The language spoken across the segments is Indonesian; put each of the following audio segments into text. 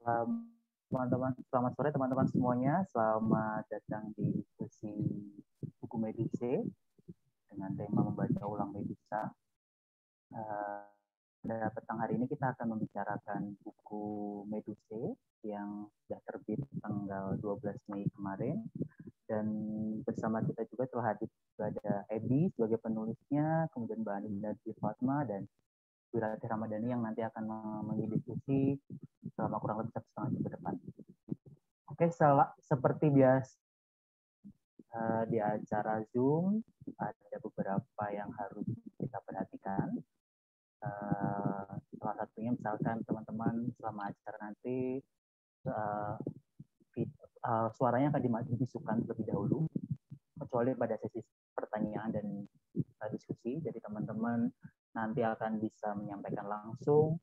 Selamat sore teman-teman semuanya. Selamat datang di diskusi buku Meduse dengan tema membaca ulang Medusa. Pada petang hari ini kita akan membicarakan buku Meduse yang sudah terbit tanggal 12 Mei kemarin. Dan bersama kita juga telah hadir ada Ebi sebagai penulisnya, kemudian Mbak Anindya Fatma dan Wirati Ramadhani yang nanti akan mengikuti selama kurang lebih 1,5 jam ke depan. Oke, seperti biasa di acara Zoom ada beberapa yang harus kita perhatikan. Salah satunya misalkan teman-teman selama acara nanti suaranya akan dimatikan terlebih dahulu, kecuali pada sesi pertanyaan dan diskusi. Jadi teman-teman nanti akan bisa menyampaikan langsung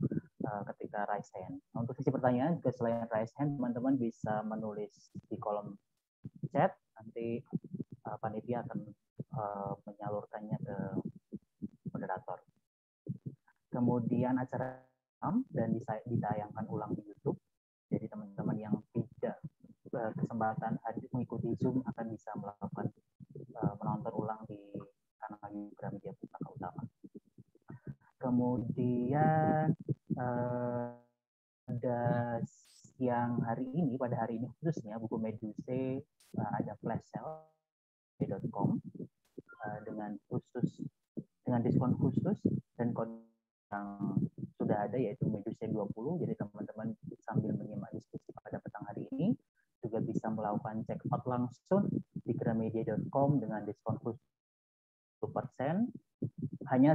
ketika raise hand. Untuk sesi pertanyaan juga selain raise hand, teman-teman bisa menulis di kolom chat. Nanti panitia akan menyalurkannya ke moderator. Kemudian acara dan ditayangkan ulang di YouTube. Jadi teman-teman yang tidak kesempatan mengikuti Zoom akan bisa melakukan menonton ulang di kanal YouTube Gramedia Pustaka Utama. Kemudian pada siang hari ini, pada hari ini khususnya buku Meduse ada flash sale.com dengan diskon khusus dan kode yang sudah ada yaitu Meduse 20. Jadi teman-teman sambil menyimak diskusi pada petang hari ini juga bisa melakukan check out langsung di gramedia.com dengan diskon khusus 10%. Hanya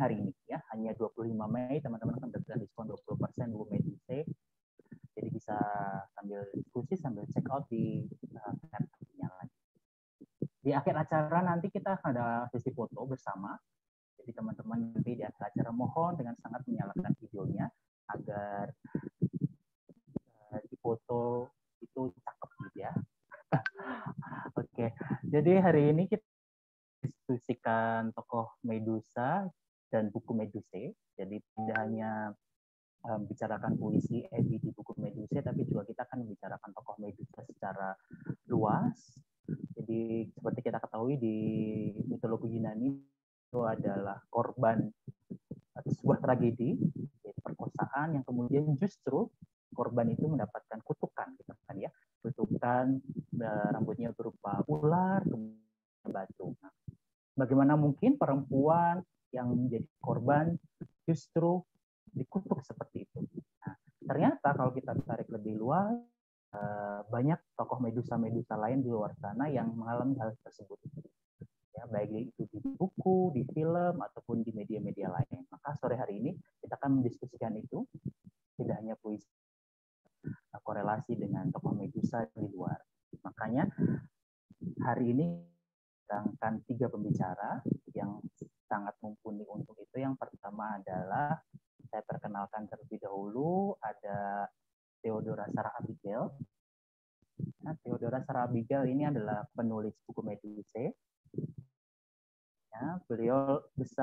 hari ini ya, hanya 25 Mei teman-teman akan mendapatkan diskon 20% buku Meduse. Jadi bisa sambil diskusi sambil check out di tab-tabnya lagi. Di akhir acara nanti kita akan ada sesi foto bersama. Jadi teman-teman nanti di akhir acara mohon dengan sangat menyalakan videonya agar di foto itu cakep gitu ya. Oke, jadi hari ini kita diskusikan tokoh Medusa dan buku Meduse. Jadi tidak hanya bicarakan puisi Ebi di buku Meduse, tapi juga kita akan membicarakan tokoh Medusa secara luas. Jadi seperti kita ketahui di mitologi Yunani itu adalah korban sebuah tragedi, yaitu perkosaan yang kemudian justru korban itu mendapatkan kutukan, gitu kan ya, kutukan rambutnya berupa ular, kemudian batu. Nah, bagaimana mungkin perempuan yang menjadi korban justru dikutuk seperti itu? Nah, ternyata kalau kita tarik lebih luas, banyak tokoh Medusa-Medusa lain di luar sana yang mengalami hal tersebut. Ya, baik itu di buku, di film, ataupun di media-media lain. Maka sore hari ini kita akan mendiskusikan itu, tidak hanya puisi, korelasi dengan tokoh Medusa di luar. Makanya hari ini datangkan 3 pembicara yang sangat mumpuni untuk itu. Yang pertama adalah saya perkenalkan terlebih dahulu ada Theodora Sarah Abigail. Nah, Theodora Sarah Abigail ini adalah penulis buku Meduse. Ya, beliau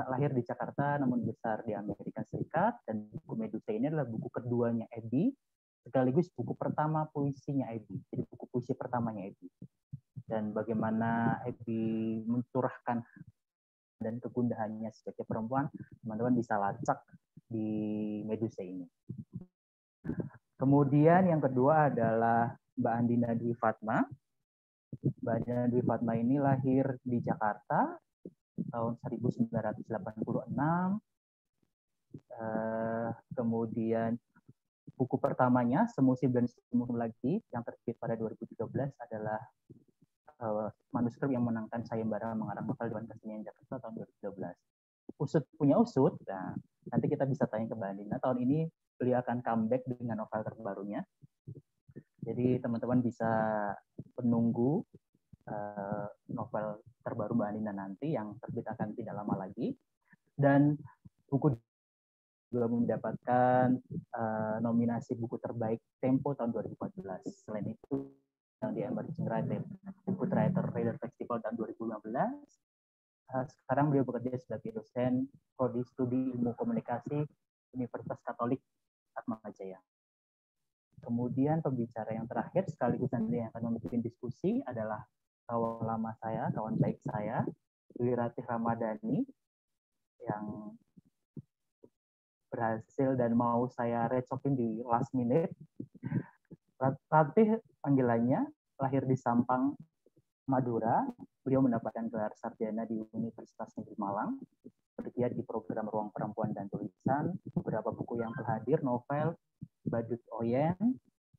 lahir di Jakarta namun besar di Amerika Serikat, dan buku Meduse ini adalah buku keduanya Ebi sekaligus buku pertama puisinya Ebi. Jadi buku puisi pertamanya Ebi. Dan bagaimana Ebi mencurahkan dan kegundahannya sebagai perempuan, teman-teman bisa lacak di Meduse ini. Kemudian yang kedua adalah Mbak Andina Dwi Fatma. Mbak Andina Dwi Fatma ini lahir di Jakarta tahun 1986. Kemudian buku pertamanya Semusim dan Semusim Lagi yang terbit pada 2013 adalah manuskrip yang menangkan sayembara mengarang novel Dewan Kesenian Jakarta tahun 2012. Usut punya usut. Nah, nanti kita bisa tanya ke Mbak Andina. Tahun ini beliau akan comeback dengan novel terbarunya. Jadi teman-teman bisa menunggu novel terbaru Mbak Andina nanti yang terbit akan tidak lama lagi. Dan buku juga mendapatkan nominasi buku terbaik Tempo tahun 2014. Selain itu yang di Emerging Writer Reader Festival tahun 2015. Sekarang beliau bekerja sebagai dosen prodi studi ilmu komunikasi Universitas Katolik Atmajaya. Kemudian pembicara yang terakhir sekaligus nanti yang akan memimpin diskusi adalah kawan lama saya, kawan baik saya, Dwi Ratih Ramadhani, yang berhasil dan mau saya recokin di last minute. Ratih panggilannya, lahir di Sampang, Madura. Beliau mendapatkan gelar sarjana di Universitas Negeri Malang, bergiat di program Ruang Perempuan dan Tulisan, beberapa buku yang telah hadir, novel Badut Oyen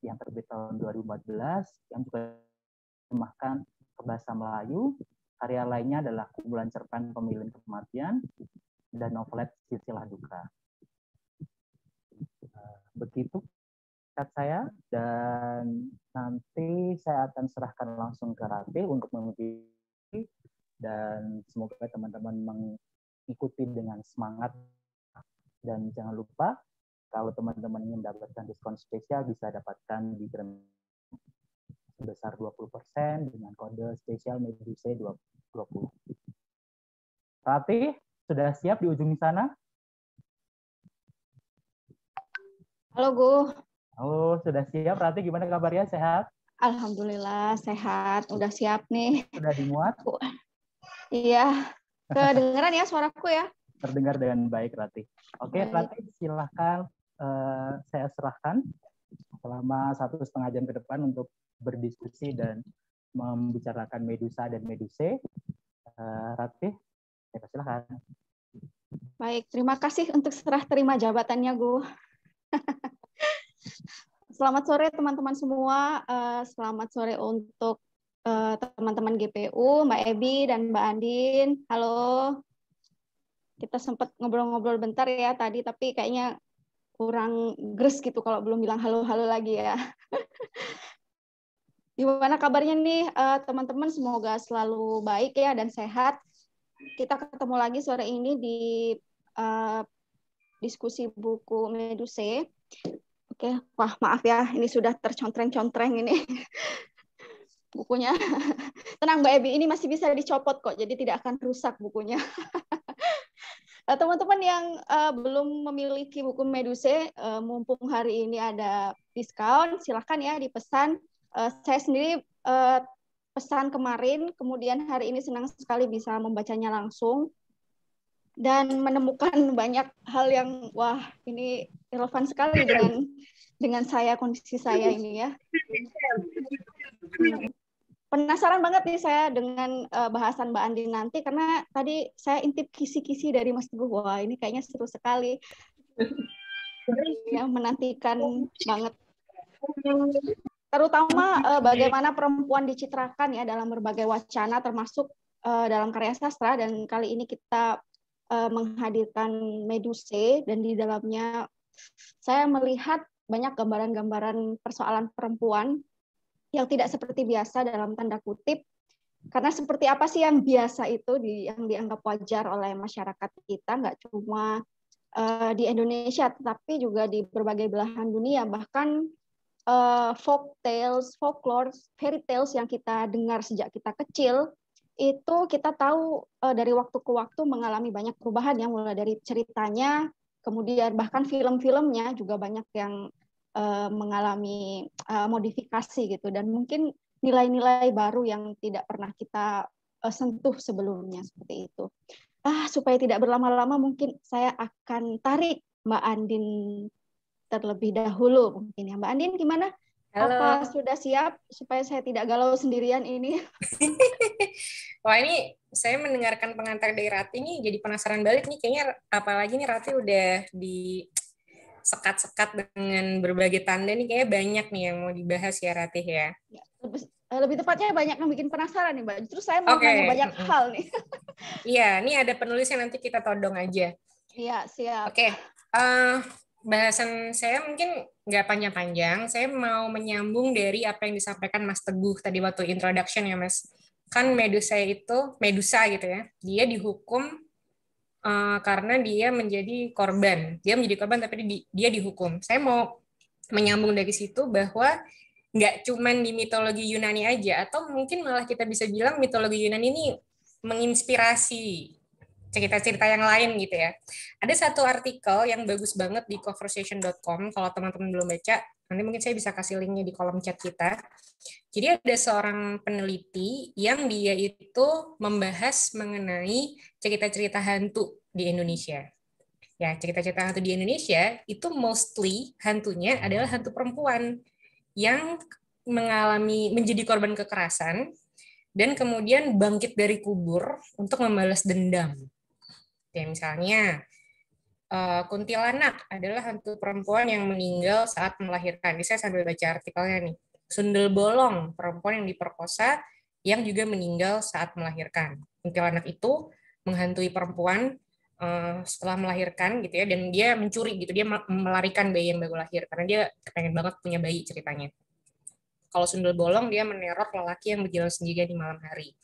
yang terbit tahun 2014, yang juga diterjemahkan ke bahasa Melayu. Karya lainnya adalah kumpulan cerpen Pemilih Kematian dan novelet Silsilah Duka. Begitu saya, dan nanti saya akan serahkan langsung ke Ratih untuk memimpin, dan semoga teman-teman mengikuti dengan semangat. Dan jangan lupa, kalau teman-teman ingin mendapatkan diskon spesial, bisa dapatkan di sebesar 20% dengan kode spesial Meduse 20. Ratih, sudah siap di ujung sana? Halo, Gu. Oh, sudah siap. Ratih, gimana kabarnya? Sehat? Alhamdulillah, sehat. Udah siap nih. Sudah dimuat? Iya. Kedengeran ya suaraku ya? Terdengar dengan baik, Ratih. Oke, Ratih, silahkan saya serahkan selama 1,5 jam ke depan untuk berdiskusi dan membicarakan Medusa dan Meduse. Ratih, ya silahkan. Baik, terima kasih untuk serah terima jabatannya, Gu. Selamat sore teman-teman semua. Selamat sore untuk teman-teman GPU, Mbak Ebi dan Mbak Andin. Halo. Kita sempat ngobrol-ngobrol bentar ya tadi, tapi kayaknya kurang gres gitu kalau belum bilang halo-halo lagi ya. Gimana kabarnya nih teman-teman? Semoga selalu baik ya dan sehat. Kita ketemu lagi sore ini di diskusi buku Meduse. Oke, wah maaf ya, ini sudah tercontreng-contreng ini bukunya. Tenang Mbak Ebi, ini masih bisa dicopot kok, jadi tidak akan rusak bukunya. Teman-teman yang belum memiliki buku Meduse, mumpung hari ini ada diskon, silahkan ya dipesan. Saya sendiri pesan kemarin, kemudian hari ini senang sekali bisa membacanya langsung dan menemukan banyak hal yang wah ini relevan sekali dengan saya, kondisi saya ini ya. Penasaran banget nih saya dengan bahasan Mbak Andin nanti, karena tadi saya intip kisi-kisi dari Mas Teguh. Wah, ini kayaknya seru sekali. Ya, menantikan banget. Terutama bagaimana perempuan dicitrakan ya dalam berbagai wacana, termasuk dalam karya sastra. Dan kali ini kita menghadirkan Meduse, dan di dalamnya saya melihat banyak gambaran-gambaran persoalan perempuan yang tidak seperti biasa dalam tanda kutip, karena seperti apa sih yang biasa itu yang dianggap wajar oleh masyarakat kita, nggak cuma di Indonesia tetapi juga di berbagai belahan dunia. Bahkan folk tales, folklore, fairy tales yang kita dengar sejak kita kecil itu kita tahu dari waktu ke waktu mengalami banyak perubahan ya, mulai dari ceritanya, kemudian bahkan film-filmnya juga banyak yang mengalami modifikasi gitu, dan mungkin nilai-nilai baru yang tidak pernah kita sentuh sebelumnya seperti itu. Supaya tidak berlama-lama, mungkin saya akan tarik Mbak Andin terlebih dahulu mungkin ya. Mbak Andin gimana? Halo. Apa sudah siap supaya saya tidak galau sendirian ini? Wah, ini saya mendengarkan pengantar dari Ratih nih jadi penasaran balik nih, kayaknya apalagi nih Ratih udah di sekat-sekat dengan berbagai tanda nih, kayaknya banyak nih yang mau dibahas ya Ratih ya. Lebih tepatnya banyak yang bikin penasaran nih Mbak. Justru saya mau nanya banyak hal nih. Iya, ini ada penulis yang nanti kita todong aja. Iya, siap. Oke, bahasan saya mungkin nggak panjang-panjang. Saya mau menyambung dari apa yang disampaikan Mas Teguh tadi waktu introduction ya Mas. Kan Medusa gitu ya. Dia dihukum karena dia menjadi korban. Dia menjadi korban tapi dia dihukum. Saya mau menyambung dari situ bahwa nggak cuman di mitologi Yunani aja, atau mungkin malah kita bisa bilang mitologi Yunani ini menginspirasi cerita-cerita yang lain gitu ya. Ada satu artikel yang bagus banget di conversation.com, kalau teman-teman belum baca, Nanti mungkin saya bisa kasih linknya di kolom chat kita. Jadi ada seorang peneliti yang dia itu membahas mengenai cerita-cerita hantu di Indonesia. Ya, cerita-cerita hantu di Indonesia itu mostly hantunya adalah hantu perempuan yang menjadi korban kekerasan dan kemudian bangkit dari kubur untuk membalas dendam. Ya, misalnya kuntilanak adalah hantu perempuan yang meninggal saat melahirkan. Ini saya sambil baca artikelnya nih. Sundel bolong, perempuan yang diperkosa yang juga meninggal saat melahirkan. Kuntilanak itu menghantui perempuan setelah melahirkan gitu ya, dan dia mencuri gitu, dia melarikan bayi yang baru lahir karena dia pengen banget punya bayi ceritanya. Kalau sundel bolong dia meneror lelaki yang berjalan sendirian di malam hari.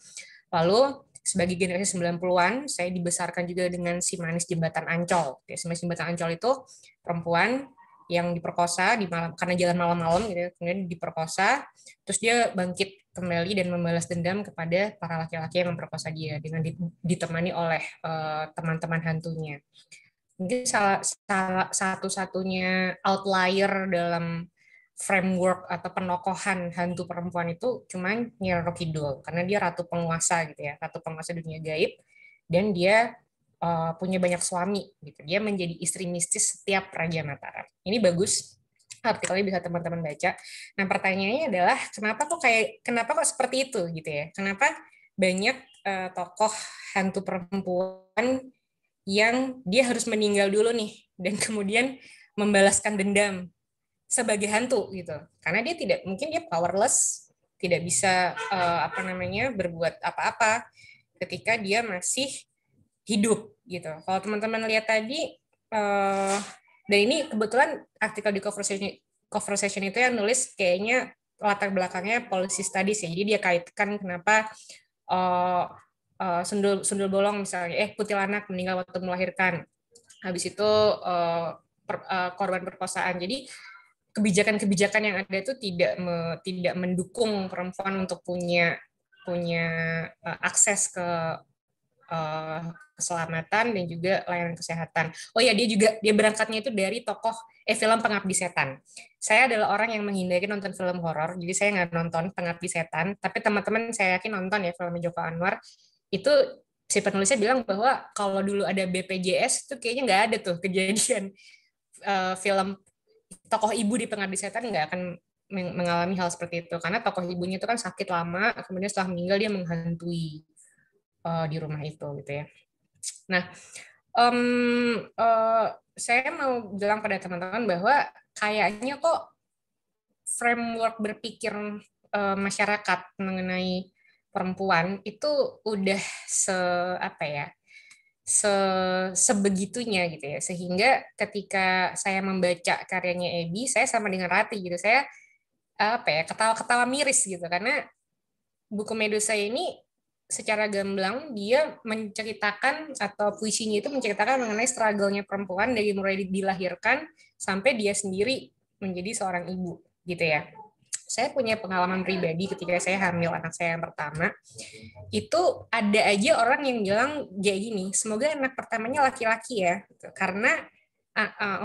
Lalu sebagai generasi 90-an, saya dibesarkan juga dengan si manis jembatan Ancol. Si manis jembatan Ancol itu perempuan yang diperkosa di malam karena jalan malam-malam gitu, kemudian diperkosa, terus dia bangkit kembali dan membalas dendam kepada para laki-laki yang memperkosa dia dengan ditemani oleh teman-teman hantunya. Mungkin salah satu-satunya outlier dalam framework atau penokohan hantu perempuan itu cuman Nyi Roro Kidul karena dia ratu penguasa gitu ya, ratu penguasa dunia gaib, dan dia punya banyak suami gitu. Dia menjadi istri mistis setiap Raja Mataram. Ini bagus, artikelnya bisa teman-teman baca. Nah, pertanyaannya adalah kenapa kok seperti itu gitu ya? Kenapa banyak tokoh hantu perempuan yang dia harus meninggal dulu nih dan kemudian membalaskan dendam sebagai hantu gitu, karena dia tidak, mungkin dia powerless, tidak bisa berbuat apa-apa ketika dia masih hidup gitu. Kalau teman-teman lihat tadi, dan ini kebetulan artikel di cover session itu yang nulis kayaknya latar belakangnya policy studies ya, jadi dia kaitkan kenapa sundel bolong misalnya, kuntilanak meninggal waktu melahirkan, habis itu korban perkosaan. Jadi kebijakan-kebijakan yang ada itu tidak mendukung perempuan untuk punya akses ke keselamatan dan juga layanan kesehatan. Oh ya, dia berangkatnya itu dari film Pengabdi Setan. Saya adalah orang yang menghindari nonton film horor, jadi saya nggak nonton Pengabdi Setan, tapi teman-teman saya yakin nonton ya film Joko Anwar. Itu si penulisnya bilang bahwa kalau dulu ada BPJS itu kayaknya nggak ada tuh kejadian film tokoh ibu di Pengabdi Setan nggak akan mengalami hal seperti itu, karena tokoh ibunya itu kan sakit lama, kemudian setelah meninggal dia menghantui di rumah itu gitu ya. Nah, saya mau bilang pada teman-teman bahwa kayaknya kok framework berpikir masyarakat mengenai perempuan itu udah sebegitunya gitu ya, sehingga ketika saya membaca karyanya Abby, saya sama dengan Rati gitu, saya ketawa-ketawa miris gitu, karena buku Medusa ini secara gamblang dia menceritakan, atau puisinya itu menceritakan mengenai struggle-nya perempuan dari mulai dilahirkan sampai dia sendiri menjadi seorang ibu gitu ya. Saya punya pengalaman pribadi ketika saya hamil anak saya yang pertama, itu ada aja orang yang bilang kayak gini, semoga anak pertamanya laki-laki ya, karena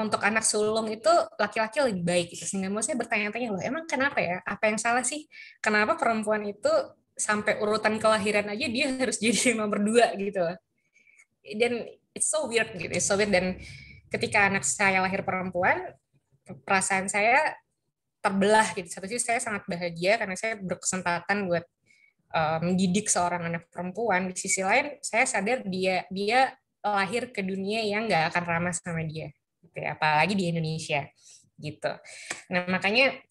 untuk anak sulung itu laki-laki lebih baik gitu. Sehingga saya bertanya-tanya, loh emang kenapa ya, apa yang salah sih, kenapa perempuan itu sampai urutan kelahiran aja dia harus jadi nomor 2 gitu. Dan it's so weird gitu, it's so weird. Dan ketika anak saya lahir perempuan, perasaan saya terbelah gitu. Satu sisi saya sangat bahagia karena saya berkesempatan buat mendidik seorang anak perempuan. Di sisi lain saya sadar dia lahir ke dunia yang nggak akan ramah sama dia, gitu ya, apalagi di Indonesia gitu. Nah makanya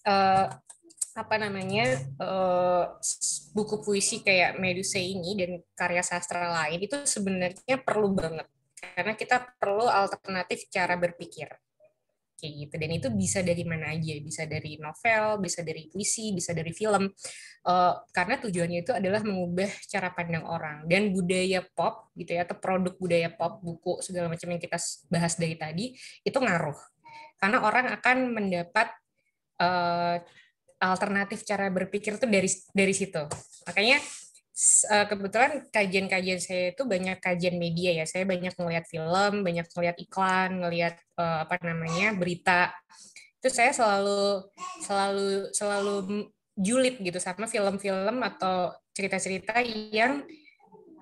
buku puisi kayak Medusa ini dan karya sastra lain itu sebenarnya perlu banget, karena kita perlu alternatif cara berpikir kayak gitu. Dan itu bisa dari mana aja, bisa dari novel, bisa dari puisi, bisa dari film, karena tujuannya itu adalah mengubah cara pandang orang. Dan budaya pop gitu ya, atau produk budaya pop, buku segala macam yang kita bahas dari tadi itu ngaruh, karena orang akan mendapat alternatif cara berpikir itu dari situ. Makanya kebetulan kajian-kajian saya itu banyak kajian media ya. Saya banyak ngelihat film, banyak ngelihat iklan, ngelihat berita. itu saya selalu julid gitu sama film-film atau cerita-cerita yang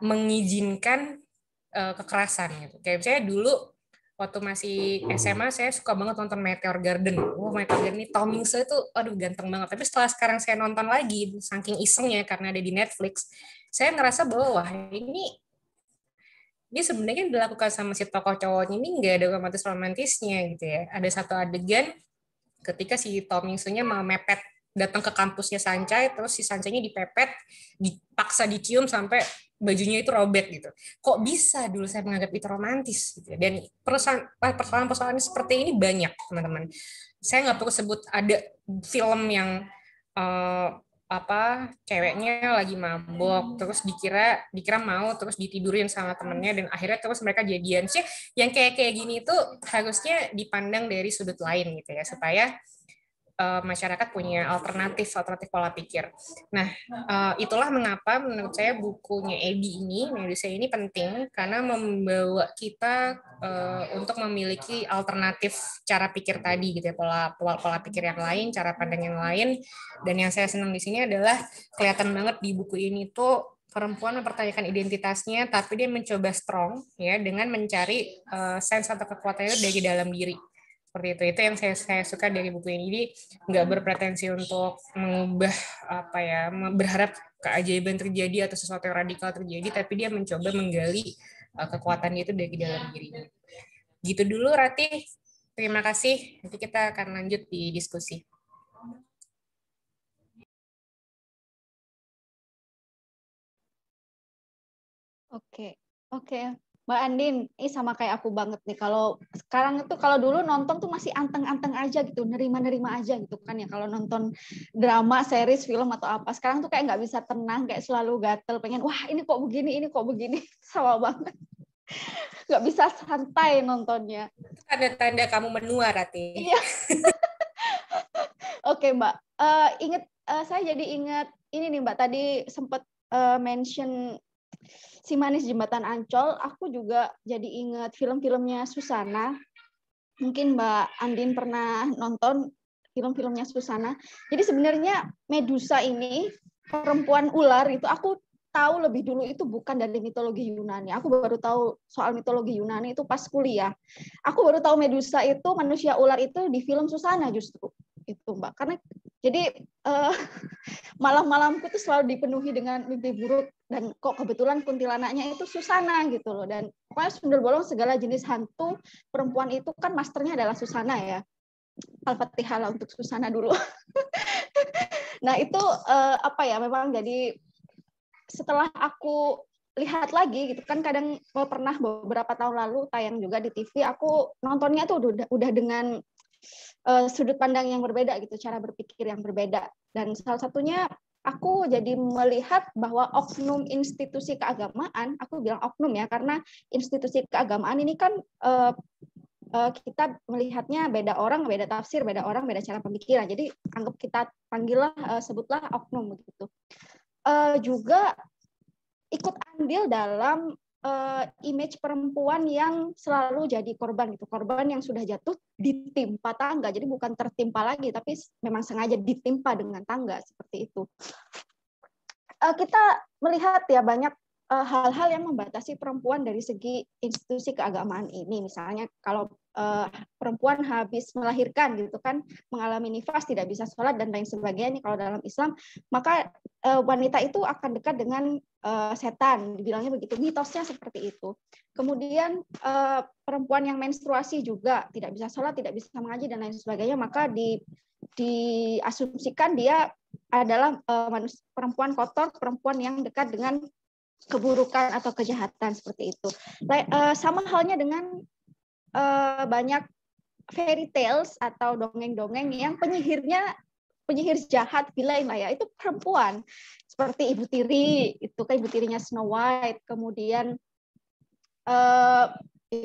mengizinkan kekerasan gitu. Kayak saya dulu waktu masih SMA saya suka banget nonton Meteor Garden. Meteor Garden ini Tom Hanks itu aduh ganteng banget. Tapi setelah sekarang saya nonton lagi saking isengnya karena ada di Netflix, saya ngerasa bahwa wah ini dia sebenarnya dilakukan sama si tokoh cowoknya ini nggak ada romantisnya gitu ya. Ada satu adegan ketika si Tom Hanks-nya mau mepet datang ke kampusnya Sancai, terus si Sancainya dipepet, dipaksa dicium sampai bajunya itu robek gitu. Kok bisa dulu saya menganggap itu romantis gitu ya. Dan persoalan-persoalan seperti ini banyak, teman-teman. Saya nggak perlu sebut ada film yang ceweknya lagi mabok terus dikira mau terus ditidurin sama temennya dan akhirnya terus mereka jadian sih. Yang kayak gini itu harusnya dipandang dari sudut lain gitu ya, supaya masyarakat punya alternatif pola pikir. Nah, itulah mengapa menurut saya bukunya Edi ini, Medusa ini penting karena membawa kita untuk memiliki alternatif cara pikir tadi gitu ya, pola pikir yang lain, cara pandang yang lain. Dan yang saya senang di sini adalah kelihatan banget di buku ini tuh perempuan mempertanyakan identitasnya, tapi dia mencoba strong ya dengan mencari sense atau kekuatannya dari dalam diri. Seperti itu yang saya suka dari buku ini. Jadi nggak berpretensi untuk mengubah berharap keajaiban terjadi atau sesuatu yang radikal terjadi, tapi dia mencoba menggali kekuatannya itu dari dalam dirinya. Gitu dulu Ratih, terima kasih. Nanti kita akan lanjut di diskusi. Oke. Mbak Andin, ini sama kayak aku banget nih. Kalau sekarang itu kalau dulu nonton tuh masih anteng-anteng aja gitu, nerima-nerima aja gitu kan ya. Kalau nonton drama, series, film atau apa, sekarang tuh kayak nggak bisa tenang, kayak selalu gatel, pengen wah ini kok begini, sama banget. Nggak bisa santai nontonnya. Tanda-tanda kamu menua, Rati. Iya. Oke Mbak, saya jadi ingat ini nih Mbak, tadi sempat mention Si Manis Jembatan Ancol, aku juga jadi ingat film-filmnya Susana. Mungkin Mbak Andin pernah nonton film-filmnya Susana. Jadi sebenarnya Medusa ini, perempuan ular itu aku tahu lebih dulu itu bukan dari mitologi Yunani. Aku baru tahu soal mitologi Yunani itu pas kuliah. Aku baru tahu Medusa itu manusia ular itu di film Susana justru. Itu Mbak. Karena jadi malam-malamku tuh selalu dipenuhi dengan mimpi buruk dan kok kebetulan kuntilanaknya itu Susana gitu loh. Dan pokoknya sundel bolong segala jenis hantu perempuan itu kan masternya adalah Susana ya. Al-Fatihah untuk Susana dulu. Nah itu memang jadi setelah aku lihat lagi gitu kan, kadang pernah beberapa tahun lalu tayang juga di TV, aku nontonnya tuh udah dengan sudut pandang yang berbeda gitu, cara berpikir yang berbeda. Dan salah satunya aku jadi melihat bahwa oknum institusi keagamaan, aku bilang oknum ya karena institusi keagamaan ini kan kita melihatnya beda orang, beda tafsir, beda orang, beda cara pemikiran. Jadi anggap kita panggillah, sebutlah oknum begitu. Juga ikut andil dalam image perempuan yang selalu jadi korban gitu, korban yang sudah jatuh ditimpa tangga, jadi bukan tertimpa lagi tapi memang sengaja ditimpa dengan tangga seperti itu. Kita melihat ya banyak hal-hal yang membatasi perempuan dari segi institusi keagamaan ini. Misalnya kalau perempuan habis melahirkan gitu kan, mengalami nifas, tidak bisa sholat dan lain sebagainya. Kalau dalam Islam, maka wanita itu akan dekat dengan setan, dibilangnya begitu, mitosnya seperti itu. Kemudian perempuan yang menstruasi juga tidak bisa sholat, tidak bisa mengaji dan lain sebagainya, maka diasumsikan dia adalah perempuan kotor, perempuan yang dekat dengan keburukan atau kejahatan seperti itu. Sama halnya dengan banyak fairy tales atau dongeng-dongeng yang penyihir jahat, villain lah ya, itu perempuan. Seperti Ibu Tiri, itu kan Ibu Tirinya Snow White, kemudian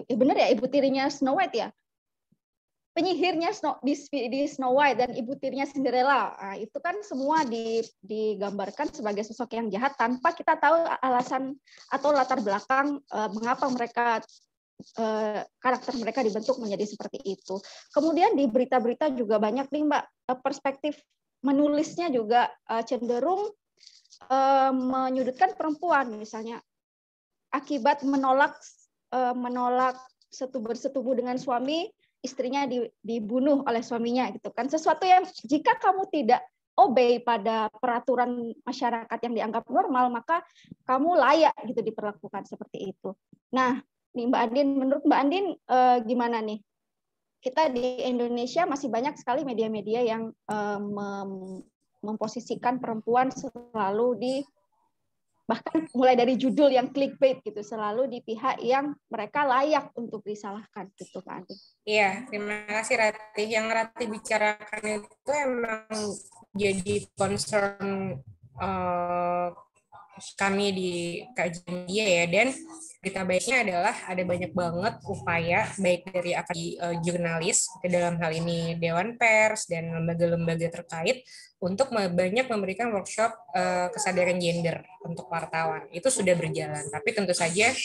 benar ya Ibu Tirinya Snow White ya? Penyihirnya di Snow White dan Ibu Tirinya Cinderella, nah, itu kan semua digambarkan sebagai sosok yang jahat tanpa kita tahu alasan atau latar belakang mengapa mereka karakter mereka dibentuk menjadi seperti itu. Kemudian di berita-berita juga banyak nih Mbak, perspektif menulisnya juga cenderung menyudutkan perempuan, misalnya akibat menolak bersetubuh dengan suami, istrinya dibunuh oleh suaminya gitu kan. Sesuatu yang jika kamu tidak obey pada peraturan masyarakat yang dianggap normal, maka kamu layak gitu diperlakukan seperti itu. Nah, nih Mbak Andin, menurut Mbak Andin gimana nih? Kita di Indonesia masih banyak sekali media-media yang memposisikan perempuan selalu bahkan mulai dari judul yang clickbait gitu, selalu di pihak yang mereka layak untuk disalahkan gitu Pak Andin. Iya, terima kasih Ratih. Yang Ratih bicarakan itu emang jadi concern kami di kajian dia ya, dan berita baiknya adalah ada banyak banget upaya baik dari jurnalis dalam hal ini Dewan Pers dan lembaga-lembaga terkait untuk banyak memberikan workshop kesadaran gender untuk wartawan. Itu sudah berjalan, tapi tentu saja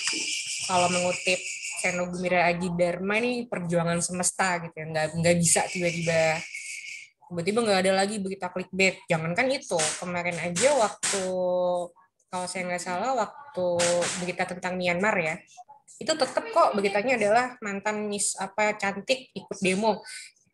kalau mengutip Seno Gumira Aji Dharma ini perjuangan semesta gitu ya, nggak bisa tiba-tiba nggak ada lagi berita clickbait. Jangankan itu, kemarin aja waktu kalau saya nggak salah waktu berita tentang Myanmar ya, itu tetap kok beritanya adalah mantan Miss cantik ikut demo.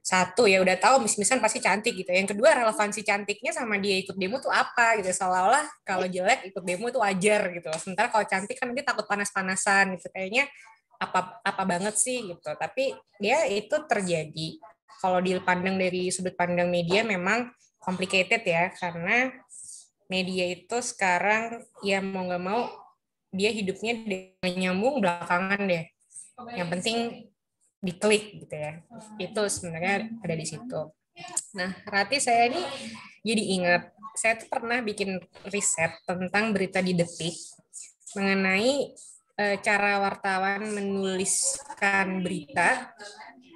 Satu ya udah tahu Miss-missan pasti cantik gitu. Yang kedua, relevansi cantiknya sama dia ikut demo tuh apa gitu. Seolah-olah kalau jelek ikut demo itu wajar gitu. Sementara kalau cantik kan nanti takut panas-panasan gitu. Kayaknya apa banget sih gitu. Tapi dia itu terjadi. Kalau dipandang dari sudut pandang media memang complicated ya, karena media itu sekarang ya mau nggak mau dia hidupnya dengan nyambung belakangan deh. Yang penting diklik gitu ya. Itu sebenarnya ada di situ. Nah, Rati, saya ini jadi ingat, saya tuh pernah bikin riset tentang berita di Detik mengenai cara wartawan menuliskan berita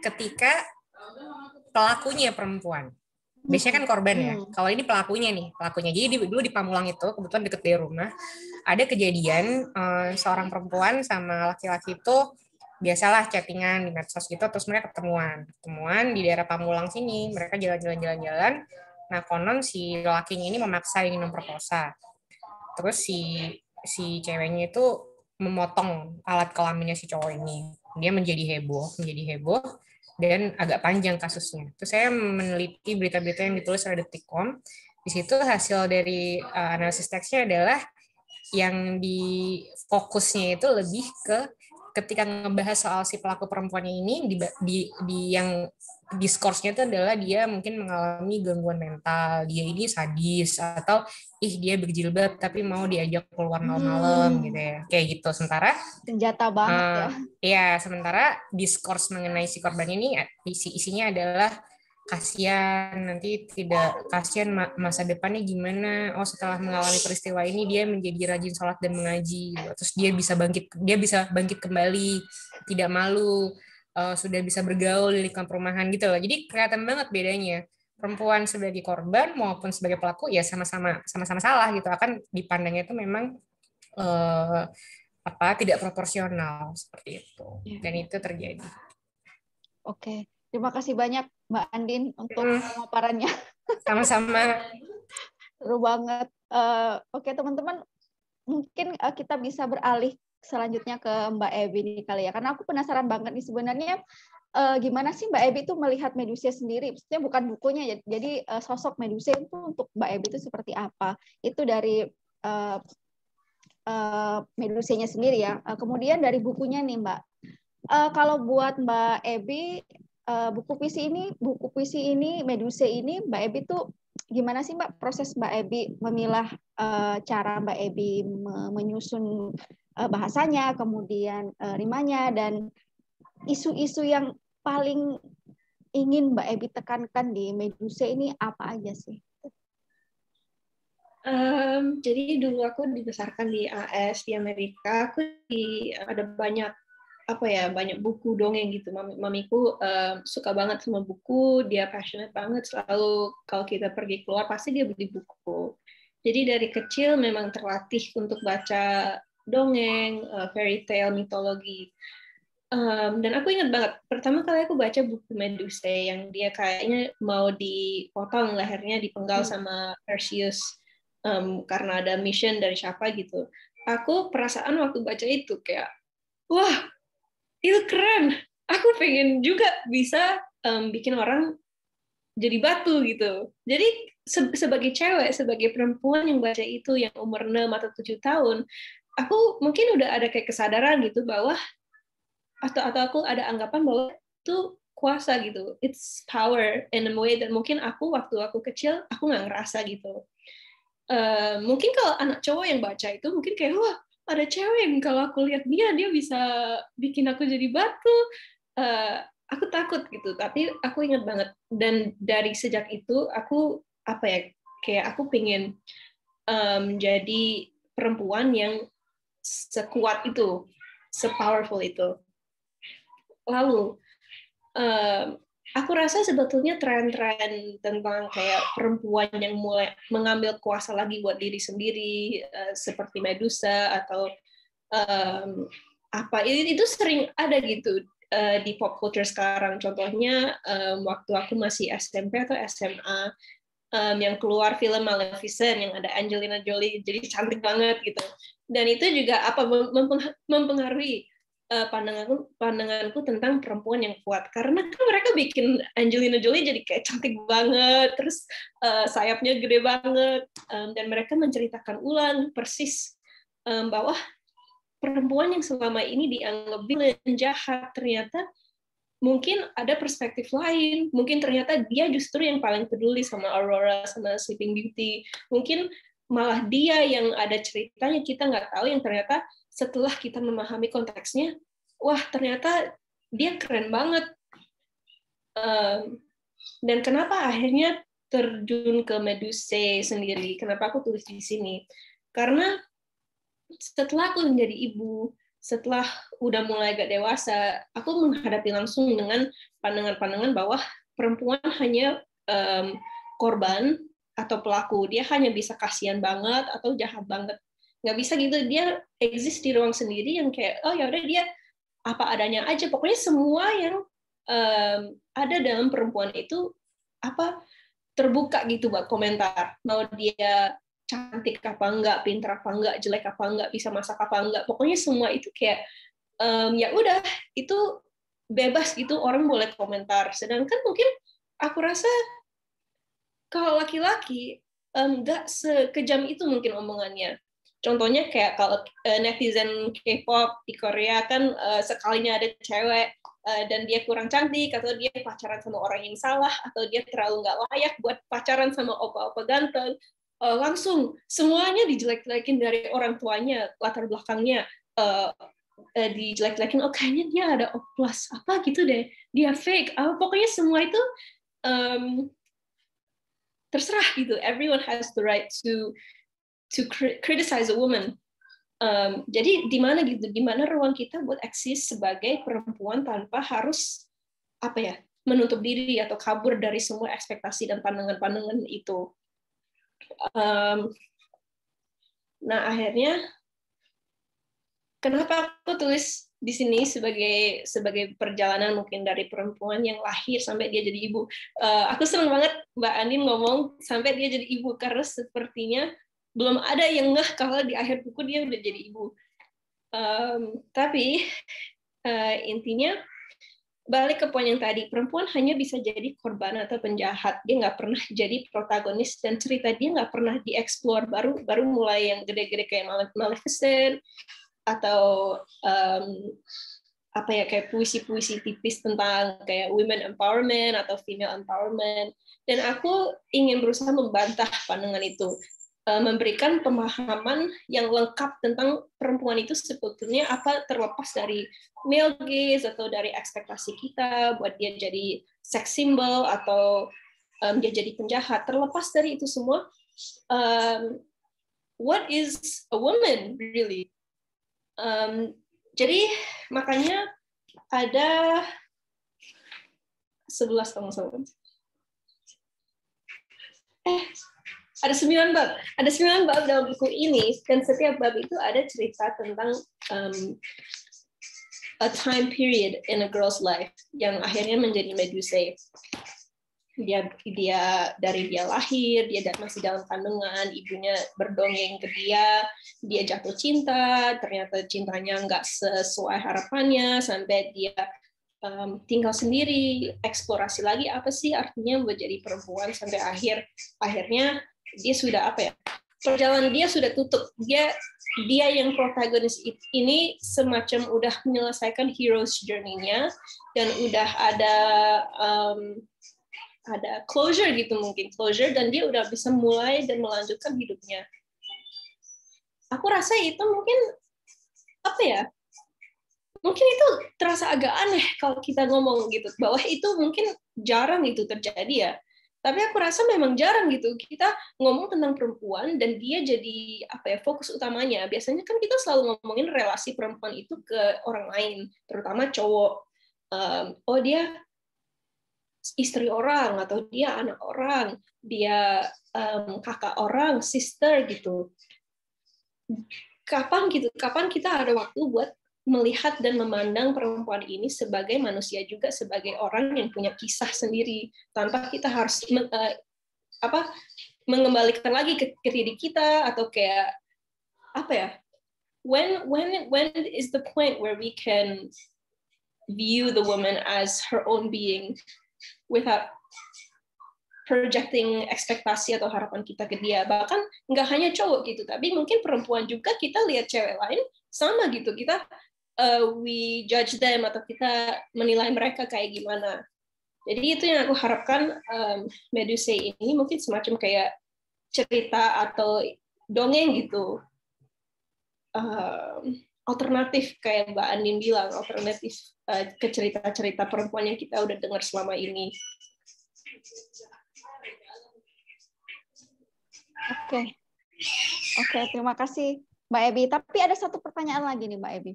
ketika pelakunya perempuan. Biasanya kan korban ya. Kalau ini pelakunya. Jadi dulu di Pamulang itu, kebetulan deket dari rumah, ada kejadian seorang perempuan sama laki-laki itu biasalah chattingan di medsos gitu, terus mereka ketemuan di daerah Pamulang sini. Mereka jalan-jalan. Nah, konon si lakinya ini memaksa ingin memperkosa. Terus si ceweknya itu memotong alat kelaminnya si cowok ini. Dia menjadi heboh dan agak panjang kasusnya. Terus saya meneliti berita-berita yang ditulis oleh Detikcom. Di situ hasil dari analisis teksnya adalah yang di fokusnya itu lebih ke ketika ngebahas soal si pelaku perempuannya ini di yang diskursnya itu adalah dia mungkin mengalami gangguan mental, dia ini sadis, atau dia berjilbab tapi mau diajak keluar malam-malam gitu ya, kayak gitu. Sementara senjata banget ya. Ya, sementara diskurs mengenai si korban ini isinya adalah kasihan masa depannya gimana. Setelah mengalami peristiwa ini dia menjadi rajin sholat dan mengaji. Terus dia bisa bangkit kembali, tidak malu, sudah bisa bergaul di lingkungan perumahan gitu loh. Jadi kelihatan banget bedanya. Perempuan sebagai korban maupun sebagai pelaku ya sama-sama salah gitu. Akan dipandangnya itu memang tidak proporsional seperti itu, dan itu terjadi. Oke, terima kasih banyak Mbak Andin untuk pemaparannya. Sama-sama. Seru banget. Oke teman-teman, mungkin kita bisa beralih selanjutnya ke Mbak Ebi nih kali ya, karena aku penasaran banget nih sebenarnya gimana sih Mbak Ebi itu melihat Medusa sendiri, maksudnya bukan bukunya ya, jadi sosok Medusa itu untuk Mbak Ebi itu seperti apa? Itu dari Medusanya sendiri ya. Kemudian dari bukunya nih Mbak, kalau buat Mbak Ebi buku puisi ini Medusa ini Mbak Ebi tuh gimana sih Mbak proses Mbak Ebi memilah cara Mbak Ebi menyusun bahasanya, kemudian rimanya, dan isu-isu yang paling ingin Mbak Ebi tekankan di Medusa ini apa aja sih? Jadi dulu aku dibesarkan di AS di Amerika, aku ada banyak buku dongeng gitu. Mamiku suka banget sama buku, dia passionate banget, selalu kalau kita pergi keluar pasti dia beli buku. Jadi dari kecil memang terlatih untuk baca dongeng, fairy tale, mitologi. Dan aku ingat banget, pertama kali aku baca buku Medusa yang dia kayaknya mau dipotong lehernya, dipenggal sama Perseus karena ada mission dari siapa gitu. Aku perasaan waktu baca itu kayak, wah, itu keren. Aku pengen juga bisa bikin orang jadi batu gitu. Jadi sebagai cewek, sebagai perempuan yang baca itu yang umur 6 atau 7 tahun, aku mungkin udah ada kayak kesadaran gitu bahwa atau aku ada anggapan bahwa itu kuasa gitu, it's power in a way that mungkin waktu aku kecil aku nggak ngerasa gitu. Mungkin kalau anak cowok yang baca itu mungkin kayak, wah, ada cewek yang kalau aku lihat dia bisa bikin aku jadi batu. Aku takut gitu, tapi aku ingat banget, dan dari sejak itu aku kayak aku pengen jadi perempuan yang sekuat itu, sepowerful itu. Lalu aku rasa sebetulnya tren-tren tentang kayak perempuan yang mulai mengambil kuasa lagi buat diri sendiri, seperti Medusa atau itu sering ada gitu di pop culture sekarang. Contohnya waktu aku masih SMP atau SMA, yang keluar film Maleficent yang ada Angelina Jolie, jadi cantik banget gitu. Dan itu juga mempengaruhi pandanganku tentang perempuan yang kuat, karena kan mereka bikin Angelina Jolie jadi kayak cantik banget, terus sayapnya gede banget, dan mereka menceritakan ulang persis bahwa perempuan yang selama ini dianggap villain, jahat, ternyata mungkin ada perspektif lain. Mungkin ternyata dia justru yang paling peduli sama Aurora, sama Sleeping Beauty. Mungkin malah dia yang ada ceritanya kita nggak tahu, yang ternyata setelah kita memahami konteksnya, wah, ternyata dia keren banget. Dan kenapa akhirnya terjun ke Medusa sendiri? Kenapa aku tulis di sini? Karena setelah aku menjadi ibu, setelah udah mulai agak dewasa, aku menghadapi langsung dengan pandangan-pandangan bahwa perempuan hanya korban atau pelaku. Dia hanya bisa kasihan banget atau jahat banget. Nggak bisa gitu, dia exist di ruang sendiri yang kayak, oh ya udah, dia apa adanya aja. Pokoknya semua yang ada dalam perempuan itu terbuka gitu buat komentar. Mau dia cantik apa enggak, pintar apa enggak, jelek apa enggak, bisa masak apa enggak, pokoknya semua itu kayak ya udah, itu bebas gitu, orang boleh komentar. Sedangkan mungkin aku rasa kalau laki-laki enggak sekejam itu mungkin omongannya. Contohnya kayak kalau netizen K-pop di Korea kan sekalinya ada cewek dan dia kurang cantik, atau dia pacaran sama orang yang salah, atau dia terlalu nggak layak buat pacaran sama opa-opa ganteng, langsung semuanya dijelek-jelekin, dari orang tuanya, latar belakangnya dijelek-jelekin. Oh, kayaknya dia ada oplas apa gitu deh, dia fake. Pokoknya semua itu terserah gitu. Everyone has the right to criticize a woman. Jadi di mana gitu, di mana ruang kita buat eksis sebagai perempuan tanpa harus menutup diri atau kabur dari semua ekspektasi dan pandangan-pandangan itu. Nah, akhirnya kenapa aku tulis di sini sebagai perjalanan mungkin dari perempuan yang lahir sampai dia jadi ibu. Aku senang banget Mbak Andin ngomong sampai dia jadi ibu, karena sepertinya belum ada yang ngeh kalau di akhir buku dia udah jadi ibu. Tapi intinya balik ke poin yang tadi, perempuan hanya bisa jadi korban atau penjahat. Dia nggak pernah jadi protagonis, dan cerita dia nggak pernah dieksplor. Baru mulai yang gede-gede kayak Maleficent, atau kayak puisi-puisi tipis tentang kayak women empowerment atau female empowerment. Dan aku ingin berusaha membantah pandangan itu, memberikan pemahaman yang lengkap tentang perempuan itu sebetulnya apa, terlepas dari male gaze atau dari ekspektasi kita buat dia jadi sex symbol atau dia jadi penjahat. Terlepas dari itu semua, what is a woman really? Jadi makanya ada 11 ada 9 bab. Ada 9 bab dalam buku ini, dan setiap bab itu ada cerita tentang a time period in a girl's life yang akhirnya menjadi Medusae. Dia dari dia lahir, dia masih dalam kandungan, ibunya berdongeng ke dia jatuh cinta, ternyata cintanya nggak sesuai harapannya, sampai dia tinggal sendiri, eksplorasi lagi apa sih artinya menjadi perempuan, sampai akhirnya dia sudah perjalanan dia sudah tutup. Dia yang protagonis ini semacam udah menyelesaikan hero's journey-nya dan udah ada closure gitu, mungkin closure, dan dia udah bisa mulai dan melanjutkan hidupnya. Aku rasa itu mungkin mungkin itu terasa agak aneh kalau kita ngomong gitu, bahwa itu mungkin jarang itu terjadi ya. Tapi aku rasa memang jarang gitu kita ngomong tentang perempuan dan dia jadi fokus utamanya. Biasanya kan kita selalu ngomongin relasi perempuan itu ke orang lain, terutama cowok. Dia istri orang, atau dia anak orang, dia kakak orang, sister gitu. Kapan kita ada waktu buat melihat dan memandang perempuan ini sebagai manusia juga, sebagai orang yang punya kisah sendiri, tanpa kita harus mengembalikan lagi ke diri kita, atau kayak when is the point where we can view the woman as her own being without projecting ekspektasi atau harapan kita ke dia. Bahkan nggak hanya cowok gitu, tapi mungkin perempuan juga kita lihat cewek lain sama gitu, kita we judge them, atau kita menilai mereka kayak gimana. Jadi itu yang aku harapkan Medusae ini mungkin semacam kayak cerita atau dongeng gitu, alternatif kayak Mbak Andin bilang, alternatif ke cerita-cerita perempuan yang kita udah dengar selama ini. Oke, terima kasih Mbak Ebi. Tapi ada satu pertanyaan lagi nih Mbak Ebi.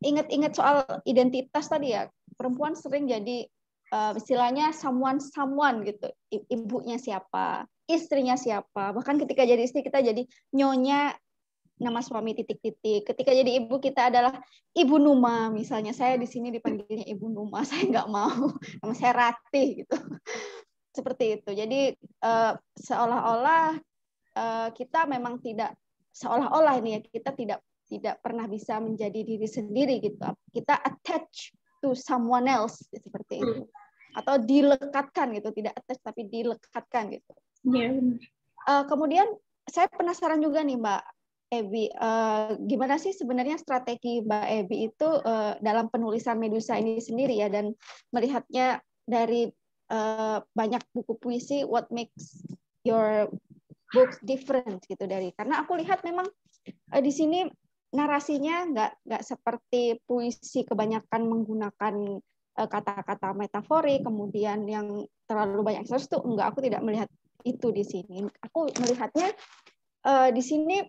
Ingat soal identitas tadi ya. Perempuan sering jadi istilahnya someone gitu. Ibunya siapa, istrinya siapa. Bahkan ketika jadi istri kita jadi nyonya nama suami titik-titik. Ketika jadi ibu kita adalah Ibu Numa misalnya. Saya di sini dipanggilnya Ibu Numa. Saya nggak mau. Nama saya Ratih gitu. Seperti itu. Jadi seolah-olah kita memang tidak, seolah-olah ini ya, kita tidak pernah bisa menjadi diri sendiri gitu. Kita attach to someone else seperti itu. Atau dilekatkan gitu, tidak attach tapi dilekatkan gitu. Kemudian saya penasaran juga nih Mbak Ebi, gimana sih sebenarnya strategi Mbak Ebi itu dalam penulisan Medusa ini sendiri ya, dan melihatnya dari banyak buku puisi, what makes your books different gitu, karena aku lihat memang di sini narasinya nggak seperti puisi kebanyakan menggunakan kata-kata metaforik, kemudian yang terlalu banyak ekspres itu enggak, aku tidak melihat itu di sini. Aku melihatnya di sini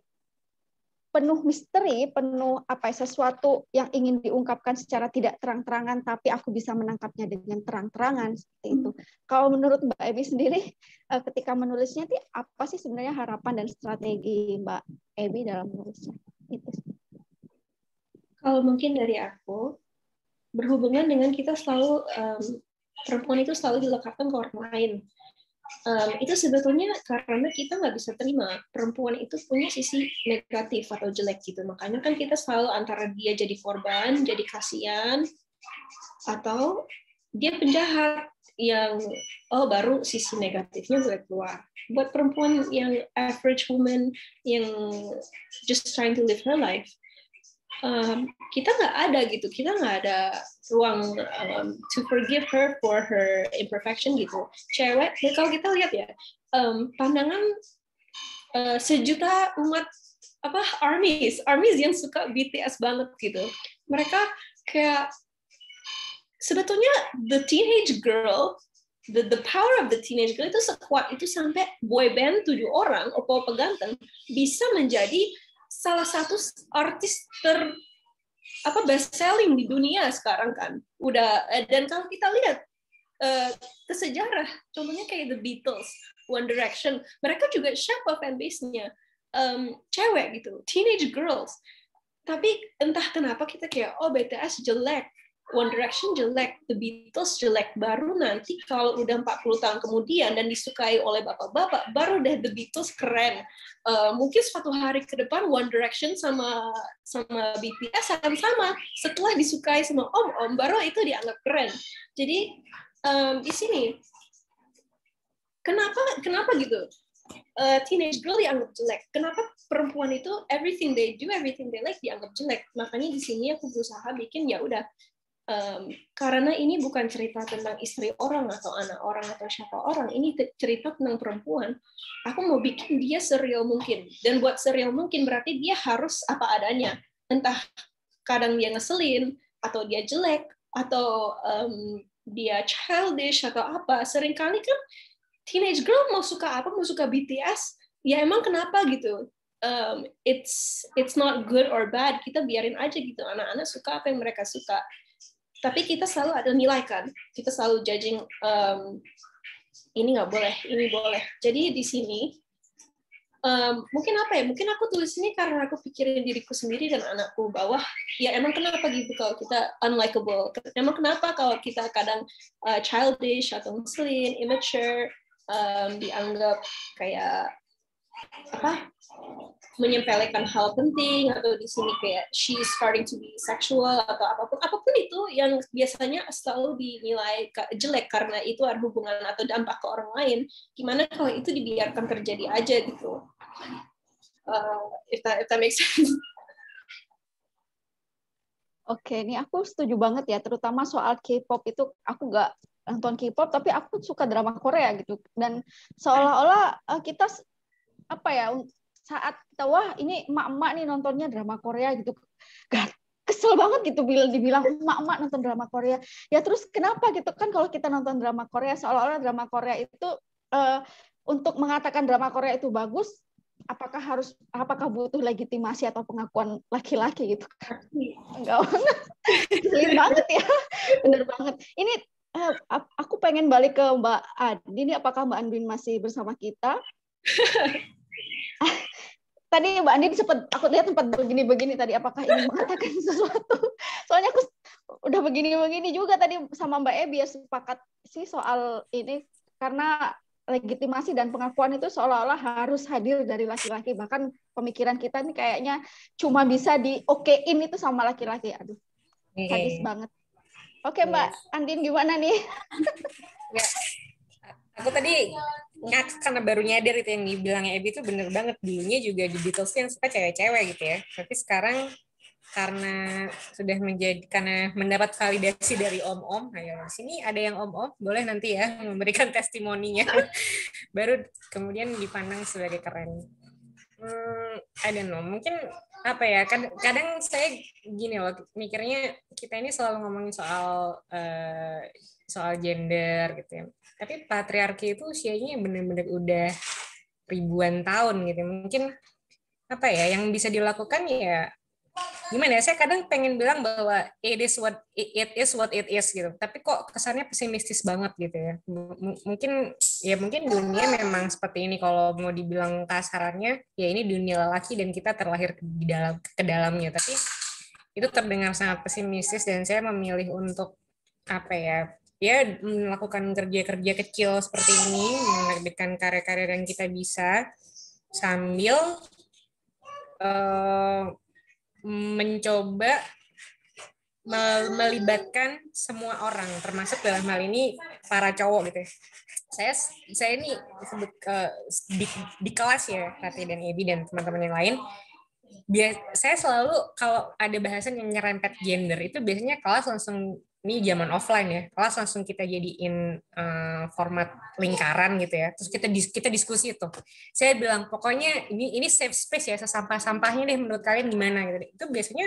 penuh misteri, penuh sesuatu yang ingin diungkapkan secara tidak terang-terangan, tapi aku bisa menangkapnya dengan terang-terangan seperti itu. Kalau menurut Mbak Ebi sendiri, ketika menulisnya, apa sih sebenarnya harapan dan strategi Mbak Ebi dalam menulisnya? Itu. Kalau mungkin dari aku, berhubungan dengan kita selalu perempuan itu selalu dilekatkan ke orang lain. Itu sebetulnya karena kita nggak bisa terima perempuan itu punya sisi negatif atau jelek gitu. Makanya kan kita selalu antara dia jadi korban, jadi kasihan, atau dia penjahat yang baru sisi negatifnya mulai keluar. Buat perempuan yang average woman yang just trying to live her life, kita nggak ada gitu, kita nggak ada ruang to forgive her for her imperfection gitu. Cewek, kalau kita lihat ya, pandangan sejuta umat armies yang suka BTS banget gitu. Mereka kayak sebetulnya the teenage girl, the power of the teenage girl itu sekuat itu sampai boy band 7 orang, opa-opa ganteng bisa menjadi salah satu artis best selling di dunia sekarang kan. Dan kalau kita lihat ke sejarah, contohnya kayak The Beatles, One Direction, mereka juga siapa fanbase-nya? Cewek gitu, teenage girls. Tapi entah kenapa kita kayak, oh BTS jelek, One Direction jelek, The Beatles jelek, baru nanti kalau udah 40 tahun kemudian dan disukai oleh bapak-bapak, baru deh The Beatles keren. Mungkin suatu hari ke depan One Direction sama BTS akan sama. Setelah disukai sama om-om, baru itu dianggap keren. Jadi di sini, kenapa gitu? Teenage girl dianggap jelek. Kenapa perempuan itu everything they do, everything they like dianggap jelek? Makanya di sini aku berusaha bikin ya udah, karena ini bukan cerita tentang istri orang atau anak orang atau siapa orang, ini cerita tentang perempuan. Aku mau bikin dia sereal mungkin, dan buat sereal mungkin berarti dia harus apa adanya. Entah kadang dia ngeselin, atau dia jelek, atau dia childish atau apa. Seringkali kan teenage girl mau suka apa, mau suka BTS, ya emang kenapa gitu. It's not good or bad, kita biarin aja gitu, anak-anak suka apa yang mereka suka. Tapi kita selalu ada nilai kan, kita selalu judging, ini nggak boleh, ini boleh. Jadi di sini mungkin apa ya, mungkin aku tulis ini karena aku pikirin diriku sendiri dan anakku, bahwa ya emang kenapa gitu kalau kita unlikable, emang kenapa kalau kita kadang childish atau ngeselin, immature, dianggap kayak apa, menyepelekan hal penting, atau di sini kayak she's starting to be sexual atau apapun itu yang biasanya selalu dinilai jelek karena itu ada hubungan atau dampak ke orang lain. Gimana kalau itu dibiarkan terjadi aja gitu? If that makes sense. Oke, ini aku setuju banget ya, terutama soal K-pop itu. Aku nggak nonton K-pop, tapi aku suka drama Korea gitu. Dan seolah-olah kita apa ya, saat kita wah ini emak-emak nih nontonnya drama Korea gitu, gak kesel banget gitu dibilang emak-emak nonton drama Korea. Ya terus kenapa gitu kan, kalau kita nonton drama Korea seolah-olah drama Korea itu untuk mengatakan drama Korea itu bagus, apakah butuh legitimasi atau pengakuan laki-laki gitu kan? Enggak banget. Sulit banget ya. Bener banget. Ini aku pengen balik ke Mbak Andin. Apakah Mbak Andin masih bersama kita? Tadi Mbak Andin aku lihat sempat begini-begini tadi, apakah ingin mengatakan sesuatu? Soalnya aku udah begini-begini juga tadi sama Mbak Ebi ya, sepakat sih soal ini, karena legitimasi dan pengakuan itu seolah-olah harus hadir dari laki-laki. Bahkan pemikiran kita ini kayaknya cuma bisa di-okein itu sama laki-laki. Aduh, sadis banget. Oke, Mbak Andin gimana nih? Ya, aku tadi karena baru nyadar itu yang dibilangnya Ebi itu bener banget. Dulunya juga di Beatles yang suka cewek-cewek gitu ya. Tapi sekarang karena sudah karena mendapat validasi dari om-om, ayo sini ada yang om-om, boleh nanti ya memberikan testimoninya, baru kemudian dipandang sebagai keren. I don't know, mungkin apa ya, kadang saya gini loh, mikirnya kita ini selalu ngomongin soal gender gitu ya, tapi patriarki itu usianya benar-benar udah ribuan tahun gitu. Mungkin apa ya yang bisa dilakukan ya, gimana ya, saya kadang pengen bilang bahwa it is what it is gitu, tapi kok kesannya pesimistis banget gitu ya. Mungkin dunia memang seperti ini, kalau mau dibilang kasarannya ya ini dunia lelaki dan kita terlahir ke dalamnya, tapi itu terdengar sangat pesimistis, dan saya memilih untuk apa ya melakukan kerja-kerja kecil seperti ini, menerbitkan karya-karya yang kita bisa sambil mencoba melibatkan semua orang, termasuk dalam hal ini para cowok gitu. Saya ini sebut di kelas ya, Rati dan Ebi dan teman-teman yang lain. Saya selalu kalau ada bahasan yang nyerempet gender itu biasanya kelas langsung, ini zaman offline ya, kelas langsung kita jadiin format lingkaran gitu ya, terus kita diskusi itu. Saya bilang pokoknya ini safe space ya, sesampah-sampahnya deh menurut kalian gimana gitu. Itu biasanya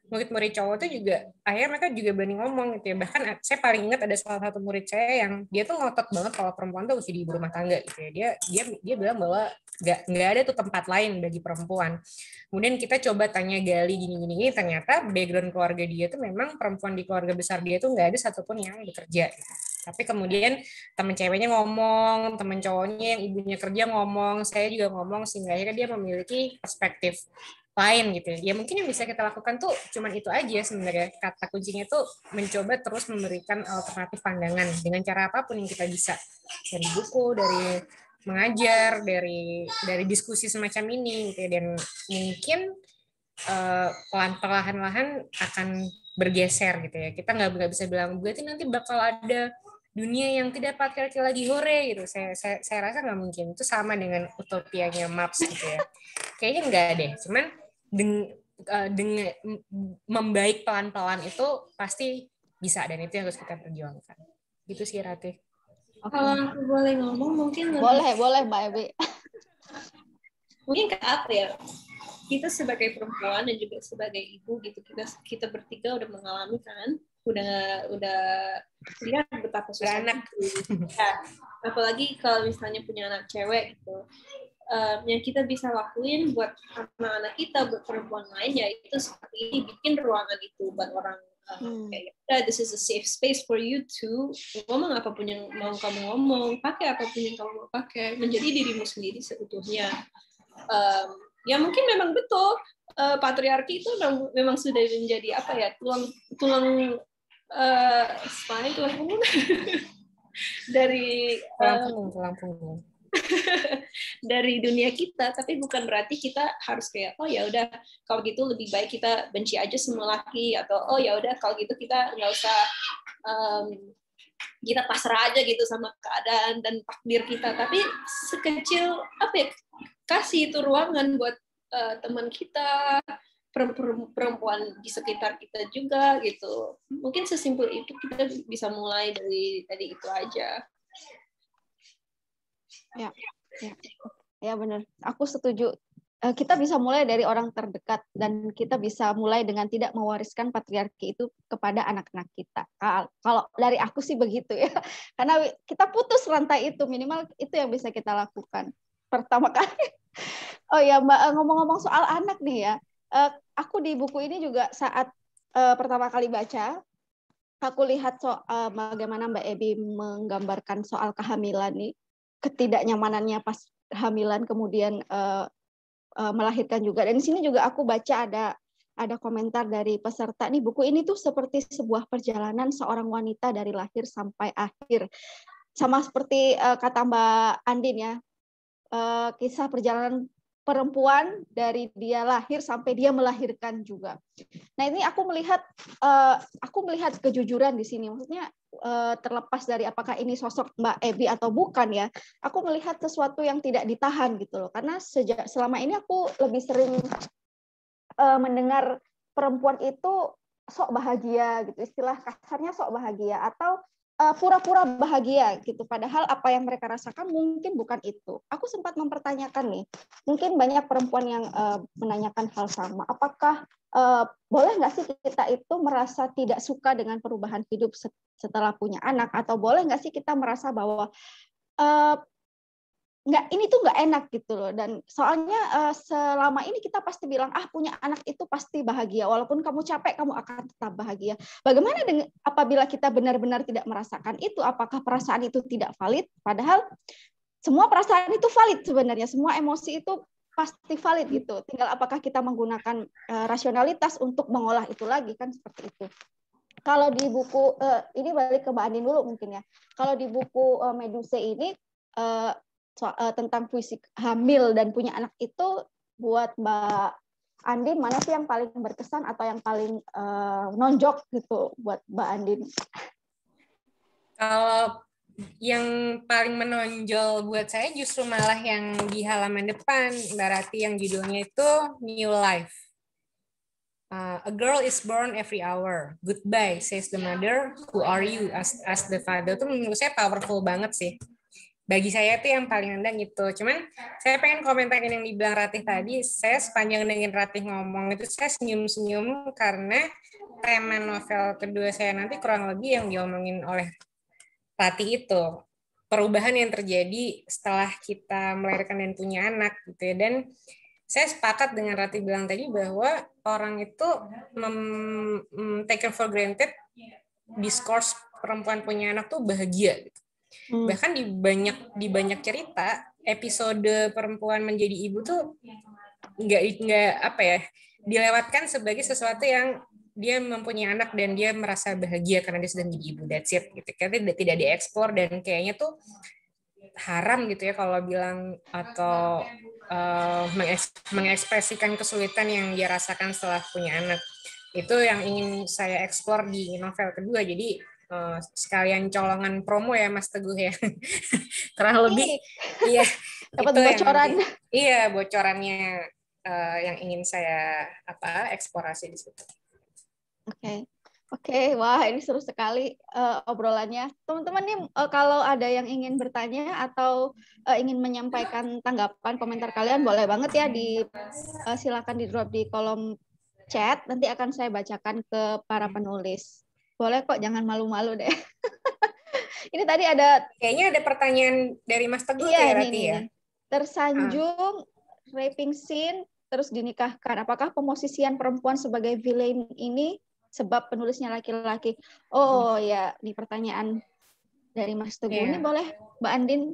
murid-murid cowok tuh juga akhirnya mereka juga berani ngomong gitu ya. Bahkan saya paling ingat ada salah satu murid saya yang dia tuh ngotot banget kalau perempuan tuh mesti di ibu rumah tangga gitu ya. Dia bilang bahwa nggak ada tuh tempat lain bagi perempuan. Kemudian kita coba gali gini, ternyata background keluarga dia tuh memang perempuan di keluarga besar dia tuh nggak ada satupun yang bekerja gitu. Tapi kemudian teman ceweknya ngomong, teman cowoknya yang ibunya kerja ngomong, saya juga ngomong, sehingga akhirnya dia memiliki perspektif lain gitu ya. Ya mungkin yang bisa kita lakukan tuh cuman itu aja sebenarnya. Kata kuncinya tuh mencoba terus memberikan alternatif pandangan dengan cara apapun yang kita bisa. Dari buku, dari mengajar, dari diskusi semacam ini gitu ya. Dan mungkin perlahan-lahan akan bergeser gitu ya. Kita nggak bisa bilang berarti nanti bakal ada dunia yang tidak patriarki lagi hore gitu. Saya rasa nggak mungkin. Itu sama dengan utopianya Maps gitu ya. Kayaknya nggak deh. Cuman dengan membaik pelan-pelan itu pasti bisa, dan itu yang harus kita perjuangkan. Gitu sih Ratih. Kalau aku boleh ngomong mungkin boleh Mbak Ebi. Mungkin apa ya, kita sebagai perempuan dan juga sebagai ibu gitu, kita bertiga udah mengalami kan, udah lihat betapa susahnya ya, apalagi kalau misalnya punya anak cewek gitu. Yang kita bisa lakuin buat anak-anak kita, buat perempuan lain, ya itu seperti ini, bikin ruangan itu buat orang kayak this is a safe space for you to ngomong apapun yang mau kamu ngomong, pakai apapun yang kamu mau pakai, menjadi dirimu sendiri seutuhnya. Ya mungkin memang betul patriarki itu memang sudah menjadi apa ya, tulang punggung dari tulang punggung dari dunia kita, tapi bukan berarti kita harus kayak oh ya udah kalau gitu lebih baik kita benci aja semua laki, atau oh ya udah kalau gitu kita nggak usah kita pasrah aja gitu sama keadaan dan takdir kita. Tapi sekecil apa ya, kasih itu ruangan buat teman kita, perempuan di sekitar kita juga gitu. Mungkin sesimpel itu kita bisa mulai dari itu aja. Ya benar. Aku setuju. Kita bisa mulai dari orang terdekat, dan kita bisa mulai dengan tidak mewariskan patriarki itu kepada anak-anak kita. Kalau dari aku sih begitu ya. Karena kita putus rantai itu, minimal itu yang bisa kita lakukan. Pertama kali. Oh ya Mbak, ngomong-ngomong soal anak nih ya. Aku di buku ini juga saat pertama kali baca, aku lihat soal bagaimana Mbak Ebi menggambarkan soal kehamilan nih, ketidaknyamanannya pas kehamilan, kemudian melahirkan juga. Dan di sini juga aku baca ada komentar dari peserta nih, buku ini tuh seperti sebuah perjalanan seorang wanita dari lahir sampai akhir. Sama seperti kata Mbak Andin ya, kisah perjalanan perempuan dari dia lahir sampai dia melahirkan juga. Nah ini aku melihat kejujuran di sini. Maksudnya terlepas dari apakah ini sosok Mbak Ebi atau bukan ya, aku melihat sesuatu yang tidak ditahan gitu loh. Karena selama ini aku lebih sering mendengar perempuan itu sok bahagia gitu, istilah kasarnya sok bahagia, atau pura-pura bahagia gitu, padahal apa yang mereka rasakan mungkin bukan itu. Aku sempat mempertanyakan nih, mungkin banyak perempuan yang menanyakan hal sama, apakah boleh nggak sih kita itu merasa tidak suka dengan perubahan hidup setelah punya anak, atau boleh nggak sih kita merasa bahwa ini tuh nggak enak gitu loh. Dan soalnya selama ini kita pasti bilang punya anak itu pasti bahagia, walaupun kamu capek kamu akan tetap bahagia. Bagaimana dengan apabila kita benar-benar tidak merasakan itu? Apakah perasaan itu tidak valid? Padahal semua perasaan itu valid sebenarnya, semua emosi itu pasti valid gitu. Tinggal apakah kita menggunakan rasionalitas untuk mengolah itu lagi, kan seperti itu. Kalau di buku ini balik ke Mbak Andin dulu mungkin ya. Kalau di buku Medusa ini tentang puisi hamil dan punya anak itu, buat Mbak Andin mana sih yang paling berkesan atau yang paling nonjok gitu buat Mbak Andin? Kalau yang paling menonjol buat saya justru malah yang di halaman depan, Mbak Rati, yang judulnya itu New Life. A girl is born every hour. Goodbye, says the mother. Who are you? As the father. Itu menurut saya powerful banget sih. Bagi saya itu yang paling nendang gitu. Cuman saya pengen komentarin yang dibilang Ratih tadi. Saya sepanjang dengerin Ratih ngomong itu saya senyum-senyum karena tema novel kedua saya nanti kurang lebih yang diomongin oleh Ratih itu. Perubahan yang terjadi setelah kita melahirkan dan punya anak gitu ya. Dan saya sepakat dengan Ratih bilang tadi bahwa orang itu taken for granted discourse perempuan punya anak tuh bahagia gitu. Bahkan di banyak cerita episode perempuan menjadi ibu tuh nggak apa ya, dilewatkan sebagai sesuatu yang dia mempunyai anak dan dia merasa bahagia karena dia sudah menjadi ibu, that's it gitu. Karena tidak diekspor dan kayaknya tuh haram gitu ya kalau bilang atau mengekspresikan kesulitan yang dia rasakan setelah punya anak. Itu yang ingin saya eksplor di novel kedua. Jadi sekalian colongan promo ya Mas Teguh ya. Kurang lebih iya dapat itu bocoran. Iya, bocorannya yang ingin saya eksplorasi di situ. Oke, wah ini seru sekali obrolannya. Teman-teman nih kalau ada yang ingin bertanya atau ingin menyampaikan tanggapan, komentar kalian boleh banget ya silakan di drop di kolom chat. Nanti akan saya bacakan ke para penulis. Boleh kok, jangan malu-malu deh. Ini tadi ada kayaknya ada pertanyaan dari Mas Teguh iya, ya Rati ya. Tersanjung raping scene terus dinikahkan. Apakah pemosisian perempuan sebagai villain ini sebab penulisnya laki-laki? Oh ya, ini pertanyaan dari Mas Teguh. Ini boleh Mbak Andin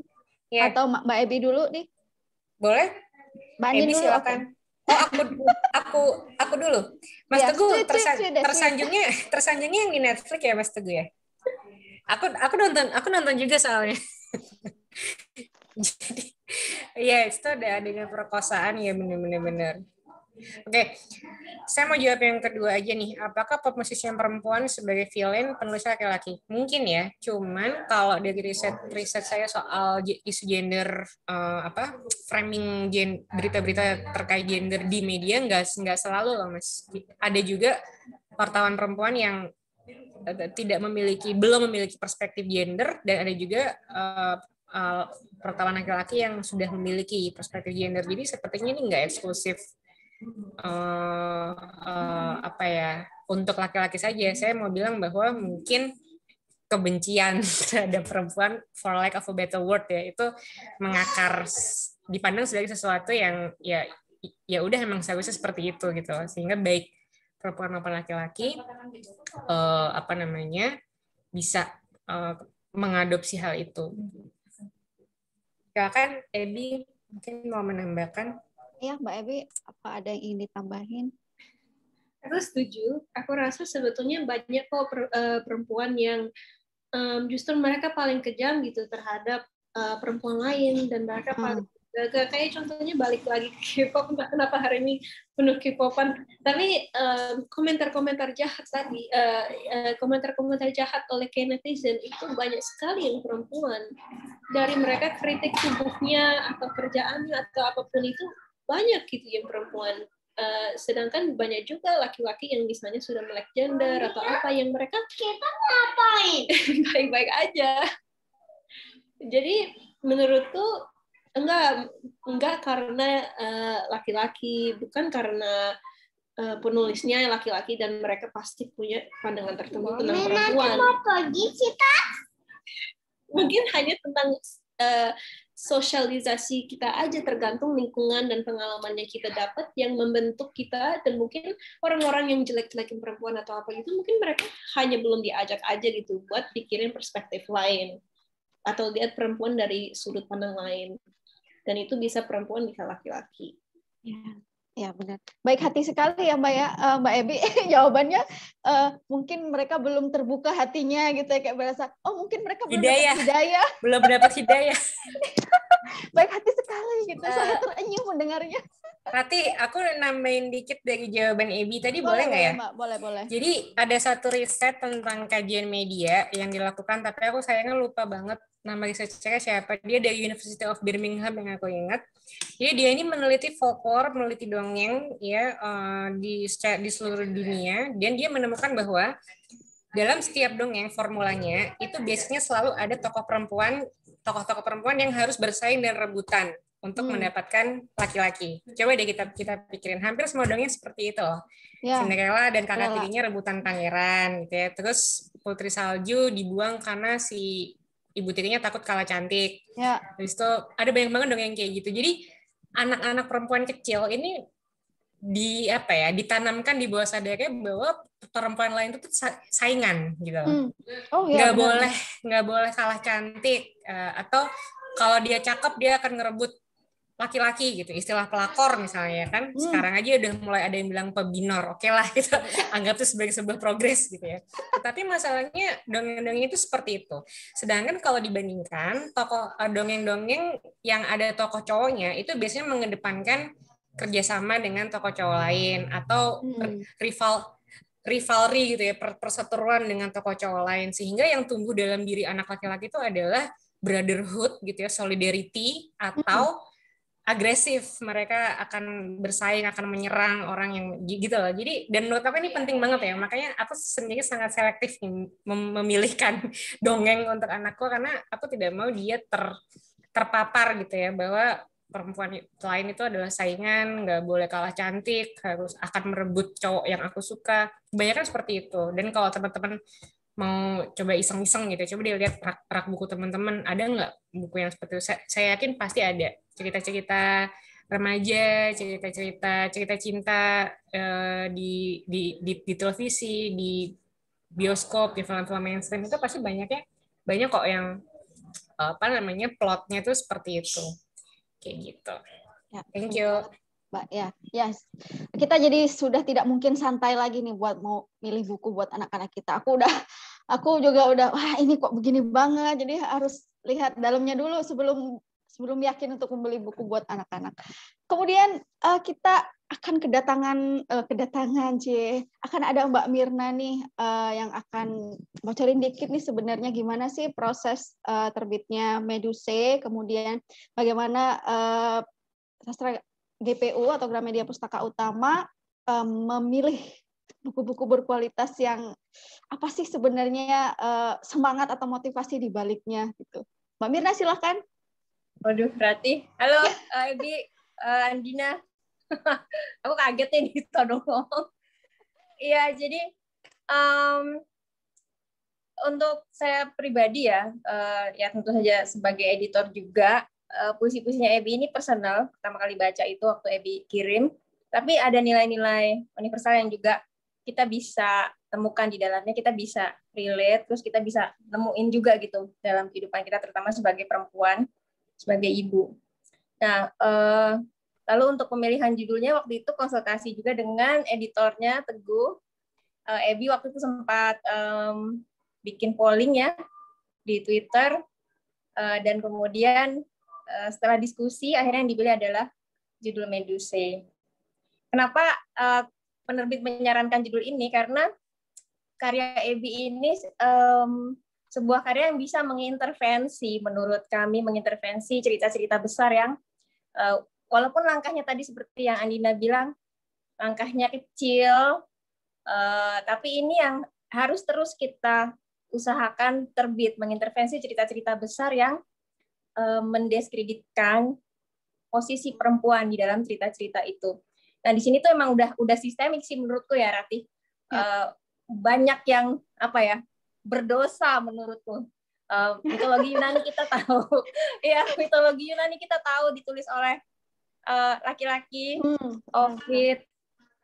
atau Mbak Ebi dulu nih? Boleh. Mbak Andin Ebi dulu. silakan. Oh, aku dulu. Mas Teguh tersanjungnya yang di Netflix ya Mas Teguh ya? Aku nonton juga soalnya. Jadi ya itu ada adegan perkosaan ya benar. Oke, saya mau jawab yang kedua aja nih. Apakah pemosisian perempuan sebagai villain penulis laki-laki? Mungkin ya. Cuman kalau dari riset saya soal isu gender, framing berita-berita terkait gender di media nggak selalu loh Mas. Ada juga wartawan perempuan yang belum memiliki perspektif gender, dan ada juga wartawan laki-laki yang sudah memiliki perspektif gender. Jadi sepertinya ini nggak eksklusif untuk laki-laki saja. Saya mau bilang bahwa mungkin kebencian terhadap perempuan, for lack of a better word ya, itu mengakar, dipandang sebagai sesuatu yang ya udah emang seharusnya seperti itu gitu. Sehingga baik perempuan maupun laki-laki bisa mengadopsi hal itu. Silakan Ebi mungkin mau menambahkan. Ya, Mbak Ebi, apa ada yang ingin ditambahin? Aku setuju. Aku rasa sebetulnya banyak kok perempuan yang justru mereka paling kejam gitu terhadap perempuan lain, dan mereka paling kayak contohnya balik lagi ke K-pop. Kenapa hari ini penuh K-popan? Tapi komentar-komentar jahat tadi, komentar-komentar jahat oleh netizen itu banyak sekali yang perempuan. Dari mereka kritik tubuhnya atau kerjaannya atau apapun itu, banyak gitu yang perempuan. Sedangkan banyak juga laki-laki yang misalnya sudah melek gender atau apa yang mereka kita ngapain baik-baik aja. Jadi menurutku enggak karena laki-laki, bukan karena penulisnya laki-laki dan mereka pasti punya pandangan tertentu tentang perempuan. Mungkin hanya tentang sosialisasi kita aja, tergantung lingkungan dan pengalaman yang kita dapat yang membentuk kita, dan mungkin orang-orang yang jelek-jelekin perempuan atau apa gitu, mungkin mereka hanya belum diajak aja gitu buat pikirin perspektif lain atau lihat perempuan dari sudut pandang lain, dan itu bisa perempuan bisa laki-laki. Ya benar. Baik hati sekali ya Mbak ya, Mbak Ebi. Jawabannya mungkin mereka belum terbuka hatinya gitu ya, kayak berasa mungkin mereka belum dapat hidayah. Belum dapat hidayah. Baik hati sekali gitu. Saya terenyuh mendengarnya. Rati, aku nambahin dikit dari jawaban Ebi tadi, boleh nggak ya? Mbak, boleh. Jadi ada satu riset tentang kajian media yang dilakukan, tapi aku sayangnya lupa banget nama researcher siapa. Dia dari University of Birmingham yang aku ingat. Jadi dia ini meneliti folklore, meneliti dongeng ya di seluruh dunia, dan dia menemukan bahwa dalam setiap dongeng formulanya itu biasanya selalu ada tokoh-tokoh perempuan yang harus bersaing dan rebutan untuk mendapatkan laki-laki. Coba deh kita pikirin, hampir semua dongeng seperti itu. Cinderella dan kakak tirinya rebutan pangeran gitu ya. Terus Putri Salju dibuang karena si ibu tirinya takut kalah cantik. Terus itu ada banyak banget dongeng kayak gitu. Jadi anak-anak perempuan kecil ini ditanamkan di bawah sadarnya bahwa perempuan lain itu saingan gitu. Nggak boleh kalah cantik, atau kalau dia cakep dia akan ngerebut laki-laki gitu, istilah pelakor misalnya kan. Sekarang aja udah mulai ada yang bilang pebinor. Oke lah, kita anggap itu sebagai sebuah progres gitu ya. Tapi masalahnya dongeng-dongeng itu seperti itu. Sedangkan kalau dibandingkan tokoh dongeng-dongeng yang ada tokoh cowoknya itu biasanya mengedepankan kerjasama dengan tokoh cowok lain atau rivalry gitu ya, perseteruan dengan tokoh cowok lain, sehingga yang tumbuh dalam diri anak laki-laki itu adalah brotherhood gitu ya, solidarity atau agresif, mereka akan bersaing, akan menyerang orang yang gitu loh. Jadi dan menurut aku ini penting banget ya, makanya aku sendiri sangat selektif memilihkan dongeng untuk anakku karena aku tidak mau dia terpapar gitu ya bahwa perempuan lain itu adalah saingan, nggak boleh kalah cantik, harus akan merebut cowok yang aku suka. Kebanyakan seperti itu. Dan kalau teman-teman mau coba iseng-iseng gitu, coba dilihat rak buku teman-teman, ada nggak buku yang seperti itu? Saya yakin pasti ada. Cerita-cerita remaja, cerita cinta di televisi, di bioskop, di film-film mainstream itu pasti banyak kok yang apa namanya plotnya itu seperti itu. Kayak gitu. Ya, thank you. Mbak, ya, kita jadi sudah tidak mungkin santai lagi nih buat mau milih buku buat anak-anak kita. Aku juga udah, wah ini kok begini banget. Jadi harus lihat dalamnya dulu sebelum yakin untuk membeli buku buat anak-anak. Kemudian kita akan akan ada Mbak Mirna nih yang akan bocorin dikit nih sebenarnya gimana sih proses terbitnya Medusa, kemudian bagaimana Sastra GPU atau Gramedia Pustaka Utama memilih buku-buku berkualitas yang apa sih sebenarnya semangat atau motivasi di baliknya gitu. Mbak Mirna silahkan. Waduh, berarti. Halo, Ebi, Andina. Aku kaget nih ditodong ngomong. Iya, jadi untuk saya pribadi ya tentu saja sebagai editor juga, puisi-puisinya Ebi ini personal. Pertama kali baca itu waktu Ebi kirim, tapi ada nilai-nilai universal yang juga kita bisa temukan di dalamnya, kita bisa relate, terus kita bisa nemuin juga gitu dalam kehidupan kita, terutama sebagai perempuan, sebagai ibu. Nah, lalu untuk pemilihan judulnya waktu itu konsultasi juga dengan editornya Teguh. Ebi waktu itu sempat bikin polling ya di Twitter, dan kemudian setelah diskusi akhirnya yang dipilih adalah judul Medusa. Kenapa penerbit menyarankan judul ini? Karena karya Ebi ini sebuah karya yang bisa mengintervensi, menurut kami mengintervensi cerita-cerita besar yang walaupun langkahnya tadi seperti yang Andina bilang, langkahnya kecil, tapi ini yang harus terus kita usahakan terbit, mengintervensi cerita-cerita besar yang mendiskreditkan posisi perempuan di dalam cerita-cerita itu. Nah, di sini tuh emang udah sistemik sih menurutku ya, Ratih. Banyak yang berdosa menurutku. Mitologi Yunani kita tahu. Ya, mitologi Yunani kita tahu ditulis oleh laki-laki, Ovid,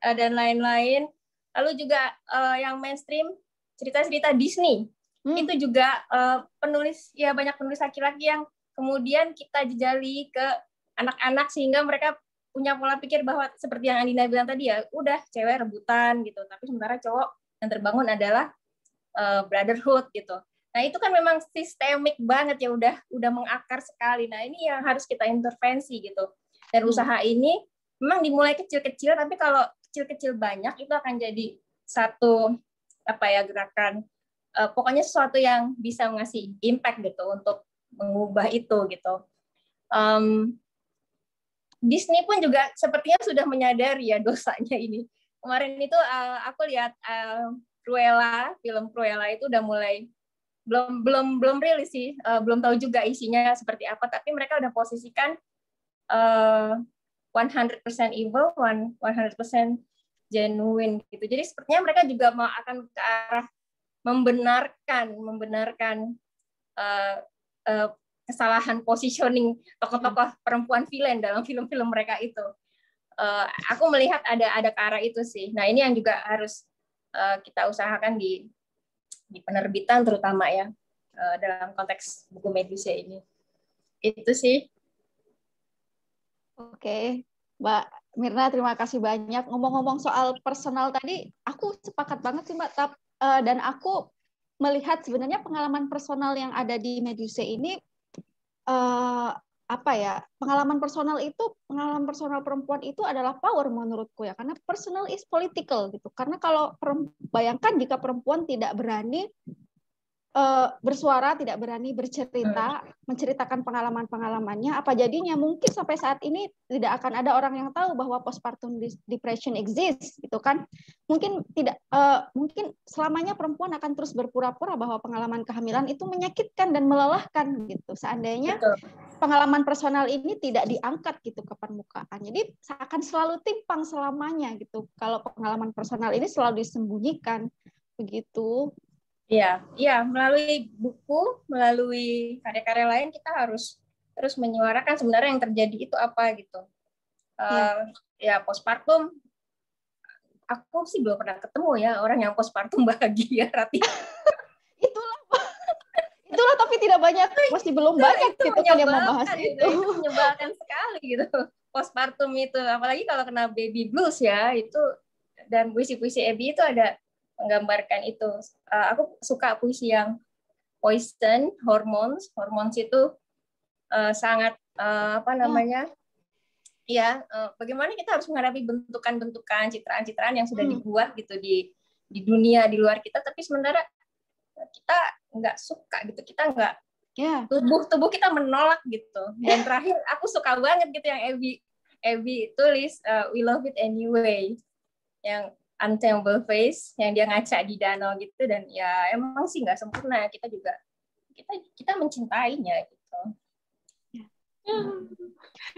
dan lain-lain. Lalu juga yang mainstream, cerita-cerita Disney. Itu juga banyak penulis laki-laki yang kemudian kita jejali ke anak-anak sehingga mereka punya pola pikir bahwa seperti yang Andina bilang tadi ya, udah cewek rebutan gitu, tapi sementara cowok yang terbangun adalah brotherhood gitu. Nah, itu kan memang sistemik banget ya, udah mengakar sekali. Nah, ini yang harus kita intervensi gitu. Dan usaha ini memang dimulai kecil-kecil, tapi kalau kecil-kecil banyak itu akan jadi satu gerakan, pokoknya sesuatu yang bisa ngasih impact gitu untuk mengubah itu gitu. Disney pun juga sepertinya sudah menyadari ya dosanya ini. Kemarin itu aku lihat film Cruella itu udah mulai belum rilis sih, belum tahu juga isinya seperti apa, tapi mereka udah posisikan 100% evil, 100% genuine gitu. Jadi sepertinya mereka juga akan ke arah membenarkan kesalahan positioning tokoh-tokoh perempuan villain dalam film-film mereka itu. Aku melihat ada ke arah itu sih. Nah, ini yang juga harus kita usahakan di penerbitan terutama ya, dalam konteks buku Medusa ini. Itu sih. Oke, Mbak Mirna, terima kasih banyak. Ngomong-ngomong soal personal tadi, aku sepakat banget sih Mbak. Dan aku melihat sebenarnya pengalaman personal yang ada di Medusa ini, apa ya? Pengalaman personal perempuan itu adalah power menurutku ya, karena personal is political gitu. Karena kalau bayangkan jika perempuan tidak berani bersuara, tidak berani bercerita, menceritakan pengalaman-pengalamannya, apa jadinya? Mungkin sampai saat ini tidak akan ada orang yang tahu bahwa postpartum depression exists, gitu kan? Mungkin tidak, mungkin selamanya perempuan akan terus berpura-pura bahwa pengalaman kehamilan itu menyakitkan dan melelahkan, gitu. Seandainya pengalaman personal ini tidak diangkat gitu ke permukaan, jadi akan selalu timpang selamanya, gitu. Kalau pengalaman personal ini selalu disembunyikan, begitu. Iya, melalui buku, melalui karya-karya lain kita harus terus menyuarakan sebenarnya yang terjadi itu apa gitu. Ya postpartum, aku sih belum pernah ketemu ya orang yang postpartum bahagia, Rati. Itulah tapi tidak banyak, masih belum banyak itu gitu kan yang membahas itu menyebalkan sekali gitu. Postpartum itu, apalagi kalau kena baby blues ya itu, dan puisi-puisi Abby itu ada menggambarkan itu. Aku suka puisi yang Poison, Hormones itu sangat bagaimana kita harus menghadapi bentukan-bentukan, citraan-citraan yang sudah dibuat gitu di dunia di luar kita, tapi sementara kita nggak suka gitu, kita nggak, tubuh kita menolak gitu. Dan terakhir aku suka banget gitu yang Abby tulis We Love It Anyway, yang untamable face, yang dia ngaca di danau gitu, dan ya emang sih nggak sempurna, kita juga kita mencintainya gitu.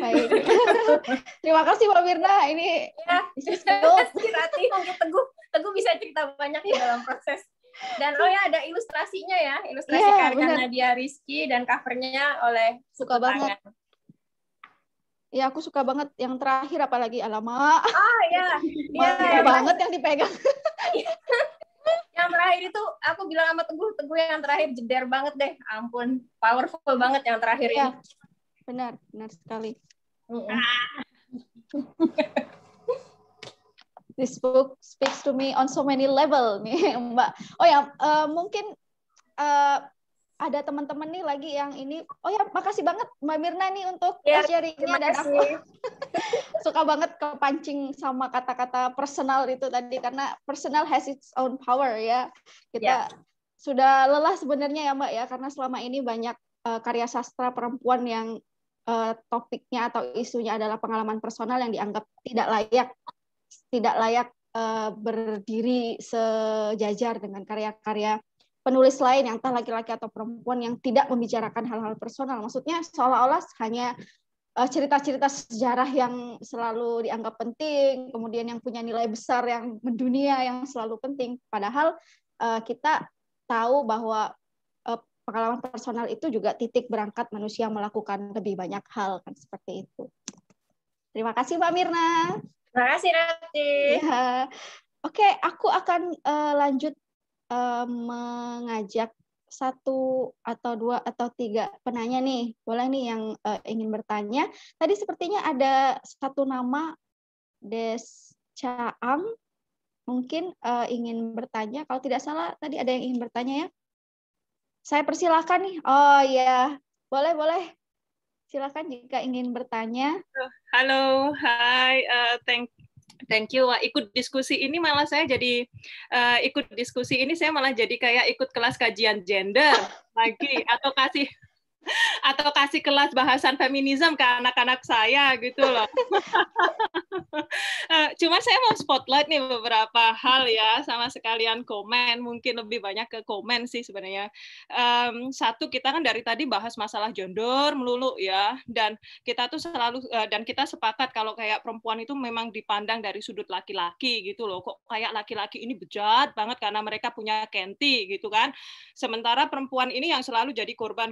Baik. Terima kasih Mbak Mirna, ini Rati, mungkin Teguh bisa cerita banyak di dalam proses. Dan ada ilustrasinya ya, ilustrasi karya Nadia Rizky, dan covernya oleh suka banget. Ya, aku suka banget yang terakhir, apalagi alamak. Banget yang dipegang. Yang terakhir itu aku bilang sama Teguh yang terakhir jeder banget deh. Ampun, powerful banget yang terakhir ini. Benar sekali. This book speaks to me on so many level nih, Mbak. Mungkin ada teman-teman nih lagi yang ini. Makasih banget Mbak Mirna nih untuk sharingnya, dan aku suka banget kepancing sama kata-kata personal itu tadi, karena personal has its own power ya. Kita sudah lelah sebenarnya ya Mbak ya, karena selama ini banyak karya sastra perempuan yang topiknya atau isunya adalah pengalaman personal yang dianggap tidak layak berdiri sejajar dengan karya-karya penulis lain yang entah laki-laki atau perempuan yang tidak membicarakan hal-hal personal. Maksudnya seolah-olah hanya cerita-cerita sejarah yang selalu dianggap penting, kemudian yang punya nilai besar yang mendunia yang selalu penting. Padahal kita tahu bahwa pengalaman personal itu juga titik berangkat manusia melakukan lebih banyak hal, kan seperti itu. Terima kasih Mbak Mirna. Terima kasih Rati. Ya. Oke, aku akan lanjut mengajak 1 atau 2 atau 3 penanya nih. Boleh nih yang ingin bertanya. Tadi sepertinya ada 1 nama, Des Caam, mungkin ingin bertanya. Kalau tidak salah tadi ada yang ingin bertanya ya. Saya persilahkan nih. Oh ya, boleh. Silakan jika ingin bertanya. Halo, hai, thank you. Ikut diskusi ini malah saya jadi saya malah jadi kayak ikut kelas kajian gender lagi, atau kasih kelas bahasan feminisme ke anak-anak saya gitu loh. Cuma saya mau spotlight nih beberapa hal ya, sama sekalian komen, mungkin lebih banyak ke komen sih sebenarnya. Satu, kita kan dari tadi bahas masalah gender melulu ya, dan kita tuh selalu dan kita sepakat kalau kayak perempuan itu memang dipandang dari sudut laki-laki gitu loh. Kok kayak laki-laki ini bejat banget karena mereka punya kenti gitu kan. Sementara perempuan ini yang selalu jadi korban.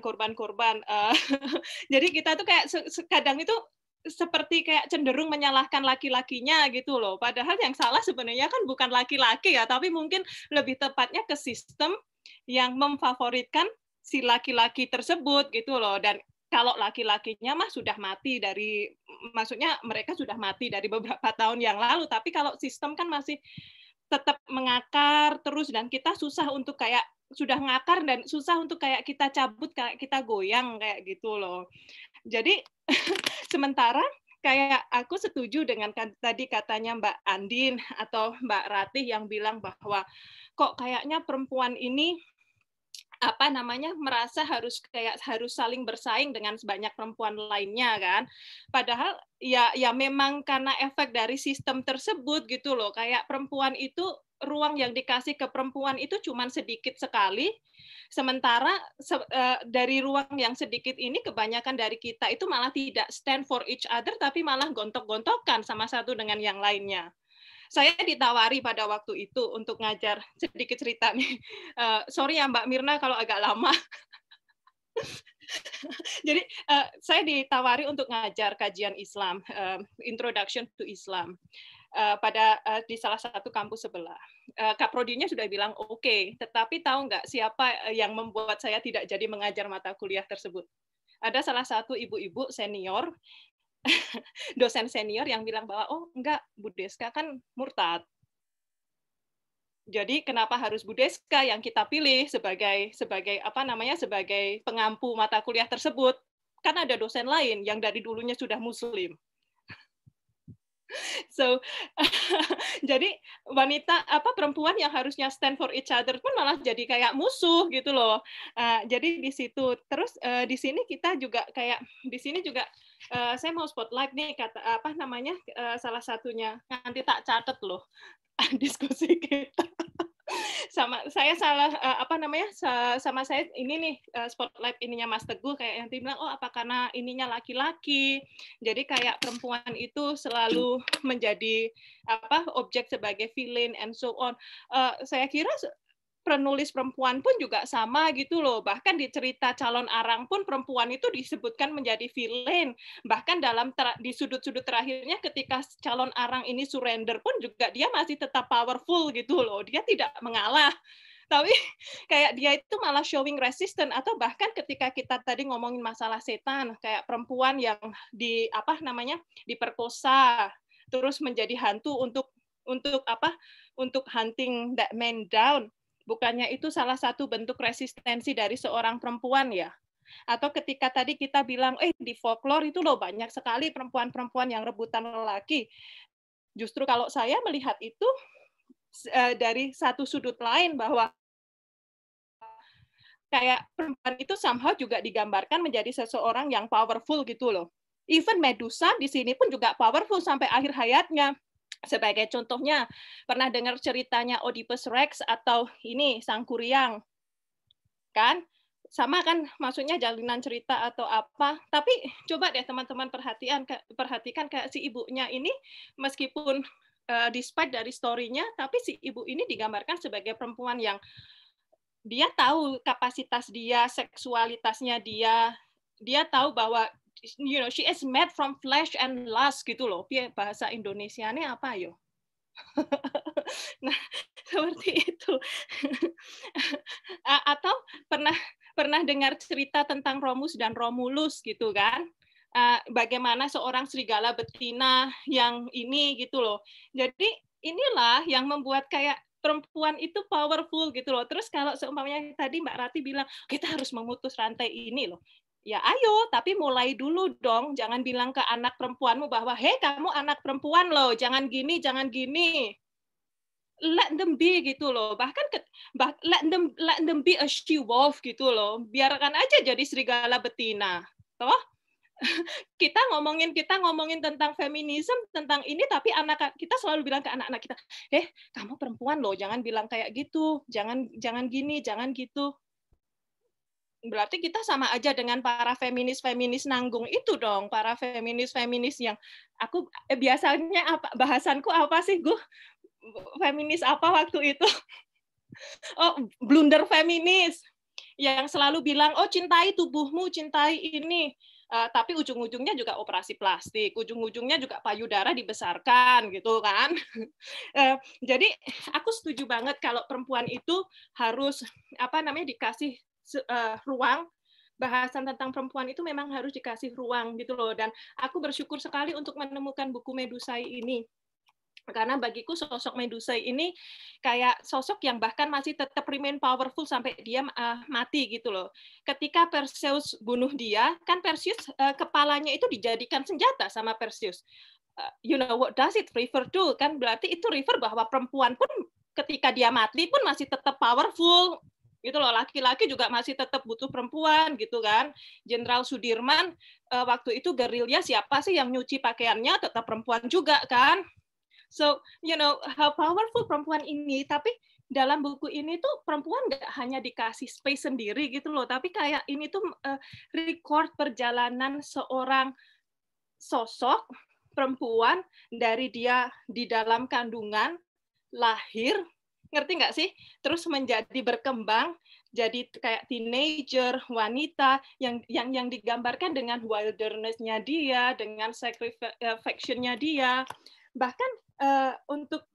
Jadi kita tuh kayak kadang itu seperti kayak cenderung menyalahkan laki-lakinya gitu loh. Padahal yang salah sebenarnya kan bukan laki-laki ya, tapi mungkin lebih tepatnya ke sistem yang memfavoritkan si laki-laki tersebut gitu loh. Dan kalau laki-lakinya mah sudah mati dari, maksudnya mereka sudah mati dari beberapa tahun yang lalu, tapi kalau sistem kan masih tetap mengakar terus, dan kita susah untuk kayak sudah ngakar dan susah untuk kayak kita cabut, kayak kita goyang kayak gitu loh. Jadi sementara kayak aku setuju dengan tadi katanya Mbak Andin atau Mbak Ratih yang bilang bahwa kok kayaknya perempuan ini merasa harus saling bersaing dengan sebanyak perempuan lainnya kan. Padahal ya memang karena efek dari sistem tersebut gitu loh. Kayak perempuan itu, ruang yang dikasih ke perempuan itu cuma sedikit sekali. Sementara dari ruang yang sedikit ini kebanyakan dari kita itu malah tidak stand for each other, tapi malah gontok-gontokan sama satu dengan yang lainnya. Saya ditawari pada waktu itu untuk ngajar, sedikit cerita nih. Sorry ya Mbak Mirna kalau agak lama. Jadi saya ditawari untuk ngajar kajian Islam, Introduction to Islam, di salah satu kampus sebelah. Kak Prodinya sudah bilang oke, tetapi tahu nggak siapa yang membuat saya tidak jadi mengajar mata kuliah tersebut? Ada salah satu ibu-ibu senior, dosen senior yang bilang bahwa oh enggak, Bu Deska kan murtad. Jadi kenapa harus Bu Deska yang kita pilih sebagai sebagai pengampu mata kuliah tersebut? Kan ada dosen lain yang dari dulunya sudah muslim. So jadi perempuan yang harusnya stand for each other pun malah jadi kayak musuh gitu loh. Jadi di situ terus di sini kita juga kayak di sini juga saya mau spotlight nih salah satunya, nanti tak catat loh diskusi kita. Sama saya sama saya ini nih spotlight ininya Mas Teguh kayak yang bilang oh apa karena ininya laki-laki jadi kayak perempuan itu selalu menjadi objek sebagai villain and so on. Saya kira penulis perempuan pun juga sama gitu loh. Bahkan di cerita Calon Arang pun perempuan itu disebutkan menjadi villain. Bahkan di sudut-sudut terakhirnya ketika Calon Arang ini surrender pun juga dia masih tetap powerful gitu loh. Dia tidak mengalah. Tapi kayak dia itu malah showing resistance, atau bahkan ketika kita tadi ngomongin masalah setan, kayak perempuan yang diperkosa terus menjadi hantu untuk hunting that man down. Bukannya itu salah satu bentuk resistensi dari seorang perempuan ya? Atau ketika tadi kita bilang, di folklore itu loh banyak sekali perempuan-perempuan yang rebutan lelaki. Justru kalau saya melihat itu dari satu sudut lain bahwa kayak perempuan itu somehow juga digambarkan menjadi seseorang yang powerful gitu loh. Even Medusa di sini pun juga powerful sampai akhir hayatnya. Sebagai contohnya, pernah dengar ceritanya Oedipus Rex atau ini Sang Kuryang? Kan? Sama kan maksudnya jalinan cerita atau apa. Tapi coba deh teman-teman perhatikan kayak si ibunya ini meskipun despite dari story-nya, tapi si ibu ini digambarkan sebagai perempuan yang dia tahu kapasitas dia, seksualitasnya dia tahu bahwa she is made from flesh and lust gitu loh. Bahasa Indonesianya apa yo? Nah, seperti itu. Atau pernah dengar cerita tentang Romus dan Romulus gitu kan? Bagaimana seorang serigala betina yang ini gitu loh. Jadi inilah yang membuat kayak perempuan itu powerful gitu loh. Terus kalau seumpamanya tadi Mbak Rati bilang kita harus memutus rantai ini loh. Ya ayo, tapi mulai dulu dong. Jangan bilang ke anak perempuanmu bahwa, hei kamu anak perempuan loh, jangan gini, jangan gini. Let them be gitu loh. Bahkan let them be a she wolf gitu loh. Biarkan aja jadi serigala betina. Toh? Kita ngomongin tentang feminisme, tentang ini, tapi kita selalu bilang ke anak-anak kita, kamu perempuan loh, jangan bilang kayak gitu, jangan gini, jangan gitu. Berarti kita sama aja dengan para feminis nanggung itu dong, para feminis yang biasanya bahasanku apa sih, Gue feminis apa waktu itu? Oh, blunder feminis yang selalu bilang, oh cintai tubuhmu, cintai ini. Tapi ujung-ujungnya juga operasi plastik, ujung-ujungnya juga payudara dibesarkan gitu kan. Jadi aku setuju banget kalau perempuan itu harus dikasih ruang bahasan tentang perempuan itu memang harus dikasih ruang gitu loh. Dan aku bersyukur sekali untuk menemukan buku Medusai ini. Karena bagiku sosok Medusai ini kayak sosok yang bahkan masih tetap remain powerful sampai dia mati gitu loh. Ketika Perseus bunuh dia, kan Perseus kepalanya itu dijadikan senjata sama Perseus. You know what does it refer to? Kan berarti itu refer bahwa perempuan pun ketika dia mati pun masih tetap powerful. Gitu loh, laki-laki juga masih tetap butuh perempuan gitu kan. Jenderal Sudirman waktu itu gerilya siapa sih yang nyuci pakaiannya, tetap perempuan juga kan. So you know how powerful perempuan ini. Tapi dalam buku ini tuh perempuan nggak hanya dikasih space sendiri gitu loh, tapi kayak ini tuh record perjalanan seorang sosok perempuan dari dia di dalam kandungan, lahir, ngerti nggak sih? Terus menjadi berkembang, jadi kayak teenager, wanita yang digambarkan dengan wilderness-nya dia, dengan sacrifice-nya dia. Bahkan untuk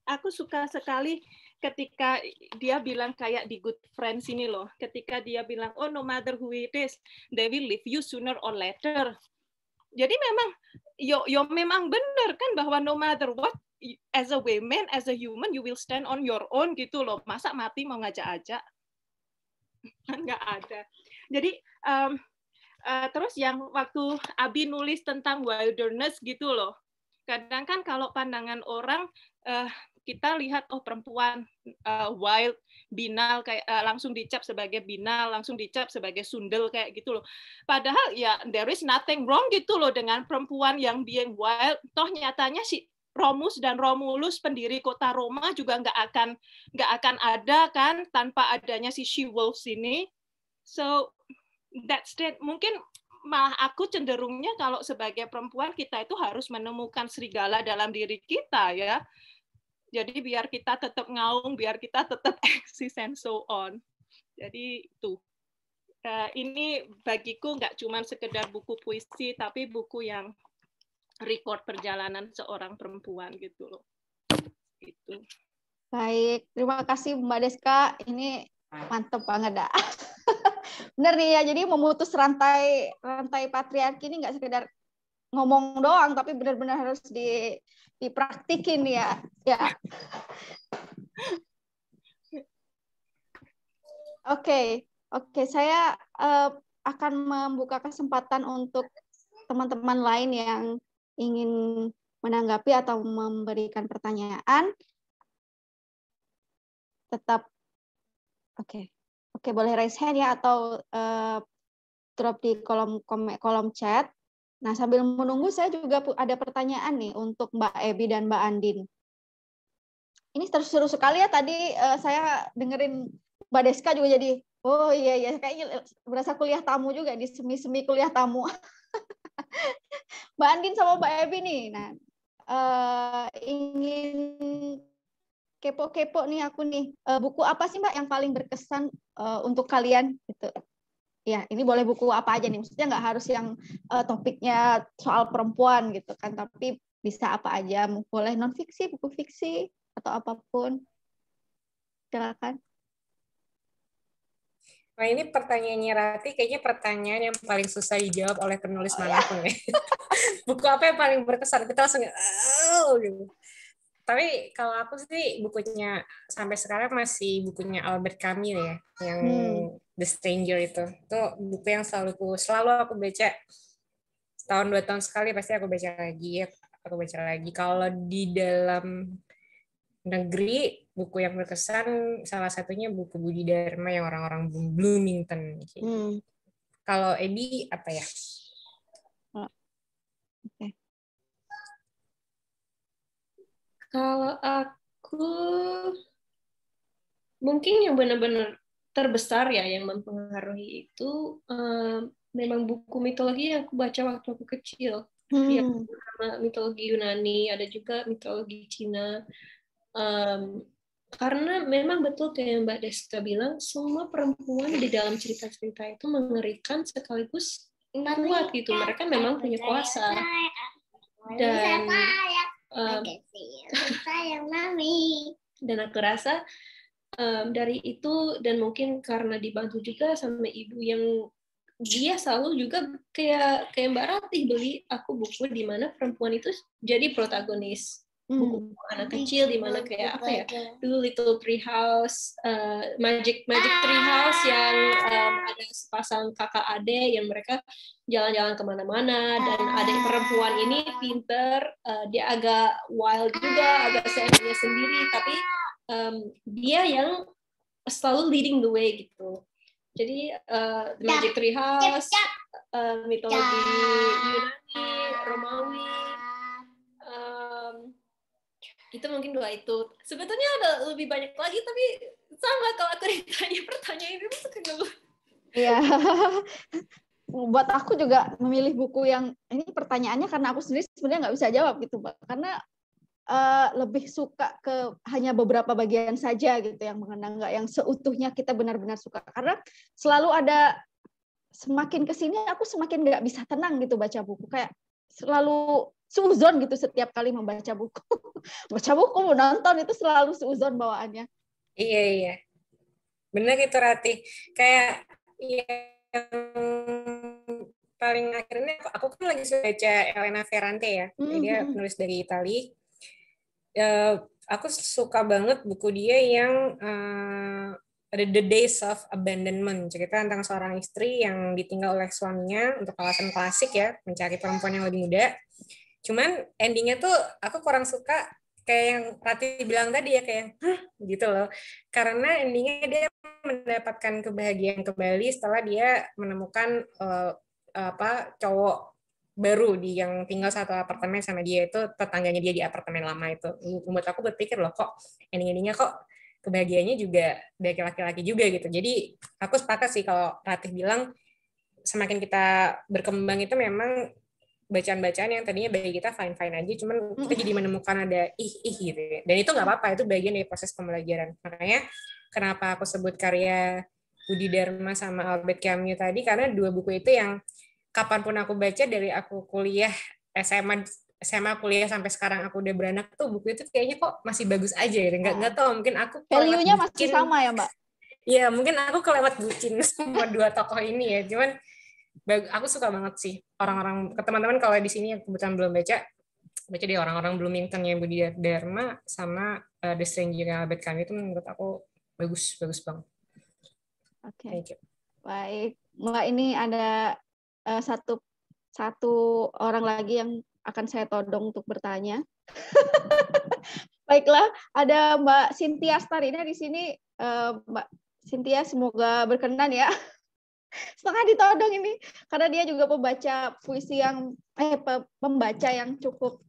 aku suka sekali ketika dia bilang kayak di Good Friends ini loh, ketika dia bilang, oh no matter who it is, they will leave you sooner or later. Jadi memang, yo memang benar kan bahwa no matter what, as a woman, as a human, you will stand on your own gitu loh. Masa mati mau ngajak-ajak? Nggak ada. Jadi terus yang waktu Abi nulis tentang wilderness gitu loh. Kadang kan kalau pandangan orang kita lihat oh perempuan wild, binal kayak langsung dicap sebagai binal, langsung dicap sebagai sundel kayak gitu loh. Padahal ya there is nothing wrong gitu loh dengan perempuan yang being wild. Toh nyatanya si Romus dan Romulus pendiri kota Roma juga nggak akan ada kan tanpa adanya si she-wolves ini. So that's it. Mungkin malah aku cenderungnya kalau sebagai perempuan kita itu harus menemukan serigala dalam diri kita ya. Jadi biar kita tetap ngaung, biar kita tetap eksis and so on. Jadi itu. Ini bagiku nggak cuma sekedar buku puisi, tapi buku yang record perjalanan seorang perempuan gitu loh. Gitu. Baik, terima kasih Mbak Deska. Ini mantep banget dah. Bener nih ya, jadi memutus rantai patriarki ini nggak sekedar ngomong doang, tapi benar-benar harus dipraktikin ya. Oke, saya akan membuka kesempatan untuk teman-teman lain yang ingin menanggapi atau memberikan pertanyaan. Tetap Oke, boleh raise hand ya atau drop di kolom chat. Nah, sambil menunggu saya juga ada pertanyaan nih untuk Mbak Ebi dan Mbak Andin. Ini seru sekali ya, tadi saya dengerin Mbak Deska juga jadi, oh iya, kayaknya berasa kuliah tamu juga, di semi kuliah tamu. Mbak Andin sama Mbak Ebi nih, nah ingin kepo nih aku nih, buku apa sih Mbak yang paling berkesan untuk kalian gitu? Ya, ini boleh buku apa aja nih, maksudnya nggak harus yang topiknya soal perempuan gitu kan, tapi bisa apa aja, boleh non fiksi, buku fiksi atau apapun. Silakan. Nah, ini pertanyaannya Rati kayaknya pertanyaan yang paling susah dijawab oleh penulis manapun ya. Buku apa yang paling berkesan? Kita langsung gitu. Tapi kalau aku sih bukunya sampai sekarang masih bukunya Albert Camus ya, yang The Stranger itu. Itu buku yang selalu aku baca. Setahun 2 tahun sekali pasti aku baca lagi. Kalau di dalam negeri, buku yang berkesan salah satunya buku Budi Dharma yang orang-orang Bloomington. Kalau Ebi apa ya? Oke. Kalau aku mungkin yang benar-benar terbesar ya yang mempengaruhi itu memang buku mitologi yang aku baca waktu aku kecil. Yang mitologi Yunani, ada juga mitologi Cina. Karena memang betul kayak Mbak Deska bilang, semua perempuan di dalam cerita-cerita itu mengerikan sekaligus kuat gitu. Mereka memang punya kuasa. Dan dan aku rasa dari itu, dan mungkin karena dibantu juga sama ibu yang dia selalu juga kayak Mbak Ratih beli aku buku di mana perempuan itu jadi protagonis, buku anak kecil di mana kayak apa ya, dulu Little Tree House, Magic Tree House yang ada sepasang kakak adik yang mereka jalan-jalan kemana-mana, dan adik perempuan ini pinter, dia agak wild juga, agak seenaknya sendiri, tapi dia yang selalu leading the way gitu. Jadi Magic Tree House, mitologi Yunani, Romawi, itu mungkin 2 itu. Sebetulnya ada lebih banyak lagi, tapi sama kalau aku ditanya pertanyaan itu suka ngeluh. Iya. Buat aku juga memilih buku yang ini pertanyaannya karena aku sendiri sebenarnya nggak bisa jawab gitu, Mbak. Karena lebih suka ke hanya beberapa bagian saja gitu yang mengena, nggak yang seutuhnya kita benar-benar suka. Karena selalu ada, semakin kesini aku semakin nggak bisa tenang gitu baca buku, kayak selalu seuzon gitu setiap kali membaca buku. Baca buku, nonton itu selalu seuzon bawaannya. Iya. Benar itu Ratih. Kayak yang paling akhirnya aku kan lagi suka baca Elena Ferrante ya. Dia penulis dari Italia. Aku suka banget buku dia yang The Days of Abandonment, cerita tentang seorang istri yang ditinggal oleh suaminya untuk alasan klasik ya, mencari perempuan yang lebih muda. Cuman endingnya tuh aku kurang suka, kayak yang Ratih bilang tadi ya, kayak gitu loh. Karena endingnya dia mendapatkan kebahagiaan kembali setelah dia menemukan cowok baru yang tinggal satu apartemen sama dia, itu tetangganya dia di apartemen lama itu. Membuat aku berpikir loh, kok ending-endingnya kok kebahagiaannya juga dari laki-laki juga gitu. Jadi aku sepakat sih kalau Ratih bilang semakin kita berkembang itu memang bacaan-bacaan yang tadinya bagi kita fine-fine aja, cuman kita jadi menemukan ada gitu ya. Dan itu nggak apa-apa, itu bagian dari proses pembelajaran. Makanya kenapa aku sebut karya Budi Dharma sama Albert Camus tadi, karena 2 buku itu yang kapanpun aku baca, dari aku kuliah SMA kuliah sampai sekarang aku udah beranak, tuh buku itu kayaknya kok masih bagus aja gitu. Nggak tahu, mungkin aku value-nya masih sama ya, Mbak? Iya, mungkin aku kelewat bucin sama 2 tokoh ini ya. Cuman aku suka banget sih orang-orang, ke teman-teman kalau di sini yang kebetulan belum baca deh orang-orang Bloomington yang Budi Dharma sama The Stranger Albert Camus, itu menurut aku bagus banget. Oke. Baik, Mbak, ini ada satu orang lagi yang akan saya todong untuk bertanya. Baiklah, ada Mbak Cynthia Starina di sini. Mbak Cynthia, semoga berkenan ya. Setengah ditodong ini, karena dia juga pembaca puisi yang pembaca yang cukup,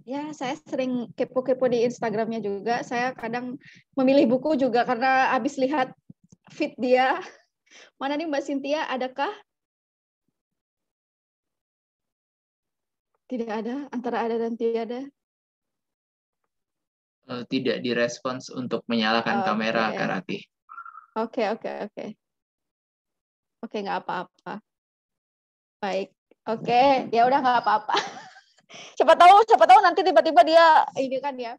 ya saya sering kepo-kepo di Instagramnya juga. Saya kadang memilih buku juga karena habis lihat feed dia. Mana nih Mbak Cynthia, adakah? Tidak ada, antara ada dan tiada. Tidak direspons untuk menyalakan kamera, Kak Ratih. Oke, nggak apa-apa. Baik, oke, ya udah nggak apa-apa. Siapa tahu nanti tiba-tiba dia ini kan ya.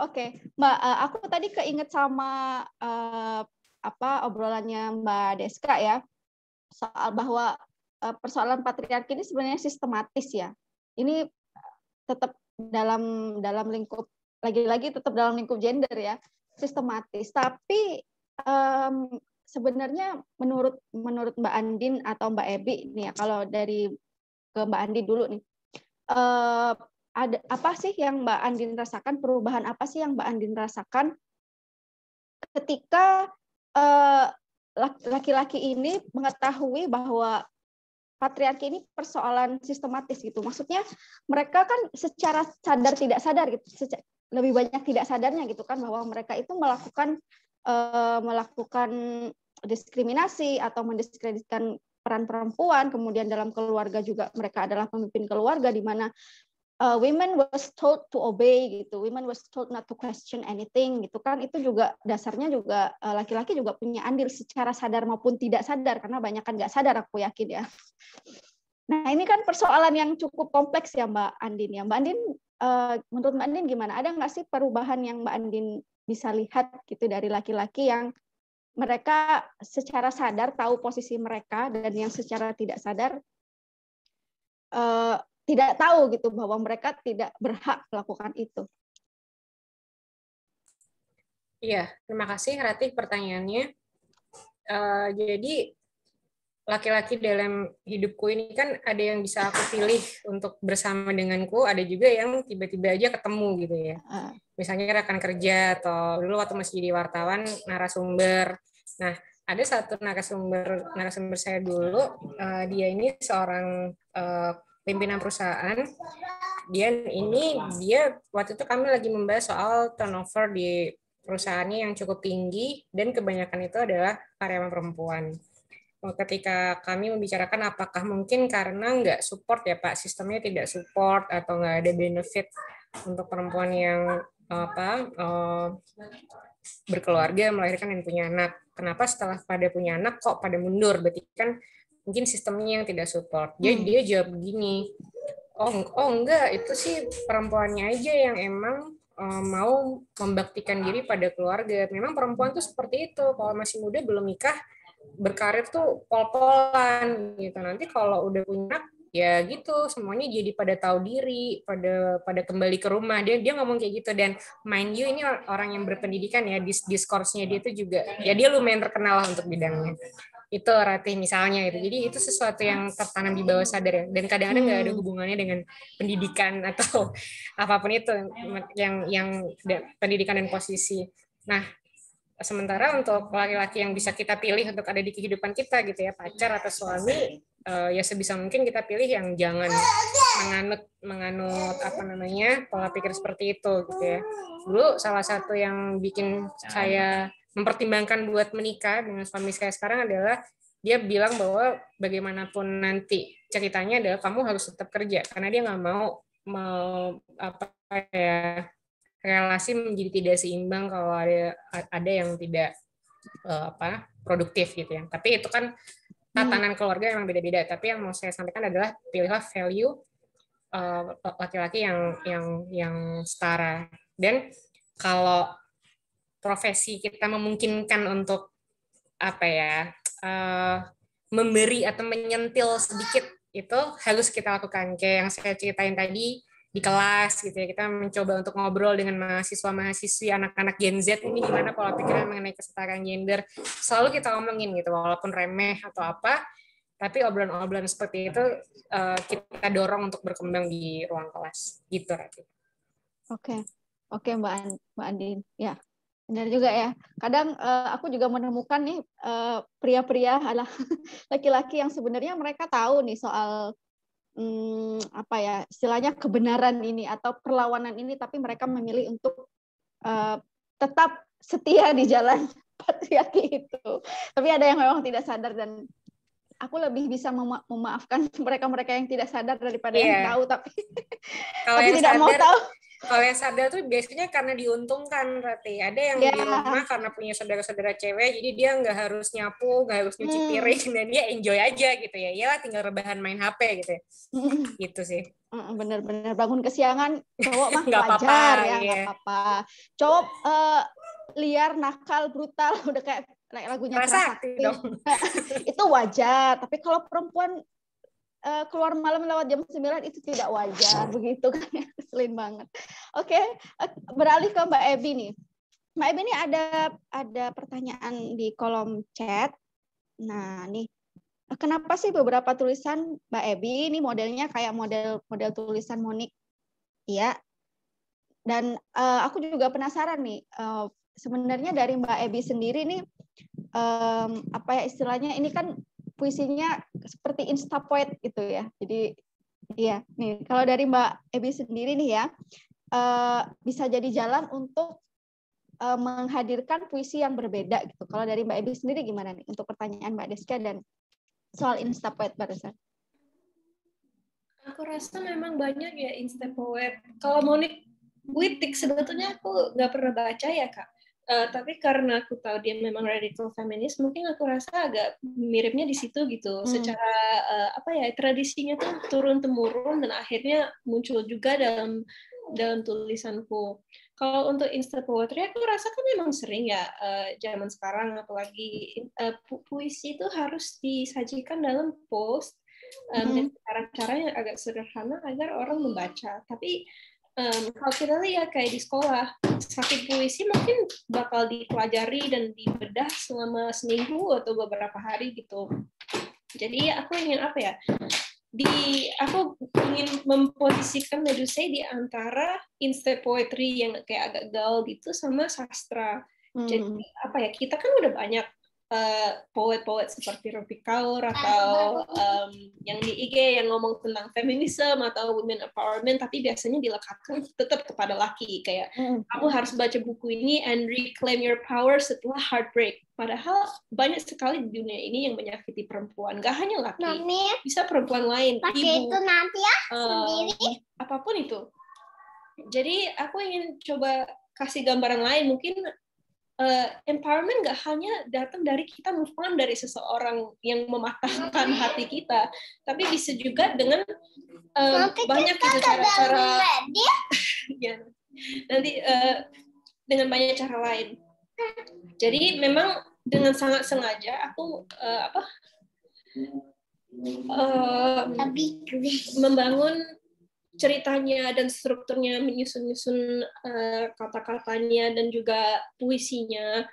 Oke, Mbak, aku tadi keinget sama obrolannya Mbak Deska ya, soal bahwa persoalan patriarki ini sebenarnya sistematis ya. Ini tetap dalam lingkup, lagi-lagi tetap dalam lingkup gender ya, sistematis. Tapi sebenarnya menurut Mbak Andin atau Mbak Ebi nih ya, kalau dari ke Mbak Andin dulu nih, ada apa sih yang Mbak Andin rasakan, perubahan apa sih yang Mbak Andin rasakan ketika laki-laki ini mengetahui bahwa patriarki ini persoalan sistematis gitu. Maksudnya mereka kan secara sadar tidak sadar gitu, lebih banyak tidak sadarnya gitu kan, bahwa mereka itu melakukan diskriminasi atau mendiskreditkan peran perempuan. Kemudian dalam keluarga juga mereka adalah pemimpin keluarga di mana women was told to obey gitu, women was told not to question anything gitu kan. Itu juga dasarnya juga laki-laki juga punya andil secara sadar maupun tidak sadar, karena banyak kan nggak sadar, aku yakin ya. Nah ini kan persoalan yang cukup kompleks ya Mbak Andin ya. Mbak Andin, menurut Mbak Andin gimana? Ada nggak sih perubahan yang Mbak Andin bisa lihat gitu dari laki-laki yang mereka secara sadar tahu posisi mereka dan yang secara tidak sadar tidak tahu gitu bahwa mereka tidak berhak melakukan itu. Iya, terima kasih Ratih pertanyaannya. Jadi laki-laki dalam hidupku ini kan ada yang bisa aku pilih untuk bersama denganku, ada juga yang tiba-tiba aja ketemu gitu ya. Misalnya rekan kerja atau dulu waktu masih jadi wartawan narasumber. Nah, ada satu narasumber saya dulu, dia ini seorang pimpinan perusahaan. Dia waktu itu kami lagi membahas soal turnover di perusahaannya yang cukup tinggi dan kebanyakan itu adalah karyawan perempuan. Ketika kami membicarakan apakah mungkin karena nggak support ya Pak, sistemnya tidak support atau nggak ada benefit untuk perempuan yang berkeluarga, melahirkan dan punya anak. Kenapa setelah pada punya anak kok pada mundur? Berarti kan mungkin sistemnya yang tidak support. Dia jawab begini, oh enggak, itu sih perempuannya aja yang emang mau membaktikan diri pada keluarga. Memang perempuan tuh seperti itu. Kalau masih muda belum nikah, berkarir tuh pol-polan gitu. Nanti kalau udah punya anak, ya gitu, semuanya jadi pada tahu diri, pada kembali ke rumah. Dia ngomong kayak gitu. Dan mind you, ini orang yang berpendidikan ya, discourse-nya dia itu juga, ya dia lumayan terkenal lah untuk bidangnya. Itu Ratih misalnya itu. Jadi itu sesuatu yang tertanam di bawah sadar ya. Dan kadang-kadang nggak ada hubungannya dengan pendidikan atau apapun itu yang pendidikan dan posisi. Nah, sementara untuk laki-laki yang bisa kita pilih untuk ada di kehidupan kita gitu ya, pacar atau suami, ya sebisa mungkin kita pilih yang jangan menganut pola pikir seperti itu gitu ya. Dulu salah satu yang bikin saya mempertimbangkan buat menikah dengan suami saya sekarang adalah dia bilang bahwa bagaimanapun nanti ceritanya adalah kamu harus tetap kerja karena dia nggak mau relasi menjadi tidak seimbang kalau ada yang tidak produktif gitu ya. Tapi itu kan tatanan keluarga yang beda-beda. Tapi yang mau saya sampaikan adalah pilihlah value laki-laki yang setara. Dan kalau profesi kita memungkinkan untuk memberi atau menyentil sedikit, itu harus kita lakukan. Kayak yang saya ceritain tadi di kelas gitu ya, kita mencoba untuk ngobrol dengan mahasiswa-mahasiswi anak-anak Gen Z ini gimana pola pikirnya mengenai kesetaraan gender. Selalu kita omongin gitu, walaupun remeh atau apa, tapi obrolan-obrolan seperti itu kita dorong untuk berkembang di ruang kelas gitu. Oke, Mbak Andin. Ya, benar juga ya. Kadang aku juga menemukan nih pria-pria laki-laki yang sebenarnya mereka tahu nih soal istilahnya kebenaran ini atau perlawanan ini, tapi mereka memilih untuk tetap setia di jalan patriarki itu. Tapi ada yang memang tidak sadar, dan aku lebih bisa memaafkan mereka-mereka yang tidak sadar daripada yang tahu tapi tidak mau tahu. Kalau yang sadar tuh biasanya karena diuntungkan, Rati. Ada yang di rumah karena punya saudara-saudara cewek, jadi dia nggak harus nyapu, nggak harus nyuci piring, dan dia enjoy aja gitu ya. Iyalah tinggal rebahan main HP gitu ya. Gitu sih. Bener-bener bangun kesiangan, cowok mah nggak wajar apa-apa, ya, nggak apa-apa. Cowok liar, nakal, brutal, udah kayak lagunya Prasakti. Itu wajar, tapi kalau perempuan keluar malam lewat jam 9 itu tidak wajar, begitu kan ya, keselin banget. Oke, beralih ke Mbak Ebi nih. Mbak Ebi nih ada pertanyaan di kolom chat. Nah, nih kenapa sih beberapa tulisan Mbak Ebi ini modelnya kayak model tulisan Monik? Iya. Dan aku juga penasaran nih, sebenarnya dari Mbak Ebi sendiri nih istilahnya ini kan puisinya seperti instapoet gitu ya. Jadi iya, nih kalau dari Mbak Ebi sendiri nih ya, bisa jadi jalan untuk menghadirkan puisi yang berbeda gitu. Kalau dari Mbak Ebi sendiri gimana nih untuk pertanyaan Mbak Deska dan soal instapoet barusan? Aku rasa memang banyak ya instapoet. Kalau Monik Wittig sebetulnya aku nggak pernah baca ya Kak. Tapi karena aku tahu dia memang radical feminis, mungkin aku rasa agak miripnya di situ gitu. Secara tradisinya tuh turun temurun dan akhirnya muncul juga dalam dalam tulisanku. Kalau untuk instant poetry, aku rasa kan memang sering ya zaman sekarang, apalagi puisi itu harus disajikan dalam post dan cara-cara yang agak sederhana agar orang membaca. Tapi kalau kita lihat kayak di sekolah, satu puisi mungkin bakal dipelajari dan dibedah selama seminggu atau beberapa hari gitu. Jadi aku ingin apa ya? Aku ingin memposisikan Medusae di antara instant poetry yang kayak agak gaul gitu sama sastra. Jadi apa ya? Kita kan udah banyak poet-poet seperti Rupi Kaur atau yang di IG yang ngomong tentang feminisme atau women empowerment, tapi biasanya dilekatkan tetap kepada laki, kayak kamu harus baca buku ini and reclaim your power setelah heartbreak. Padahal banyak sekali di dunia ini yang menyakiti perempuan, gak hanya laki, bisa perempuan lain, ibu, itu nanti ya sendiri, apapun itu. Jadi aku ingin coba kasih gambaran lain, mungkin empowerment nggak hanya datang dari kita move on dari seseorang yang mematahkan hati kita, tapi bisa juga dengan banyak gitu cara-cara ya, nanti dengan banyak cara lain. Jadi memang dengan sangat sengaja aku membangun ceritanya dan strukturnya, menyusun kata-katanya dan juga puisinya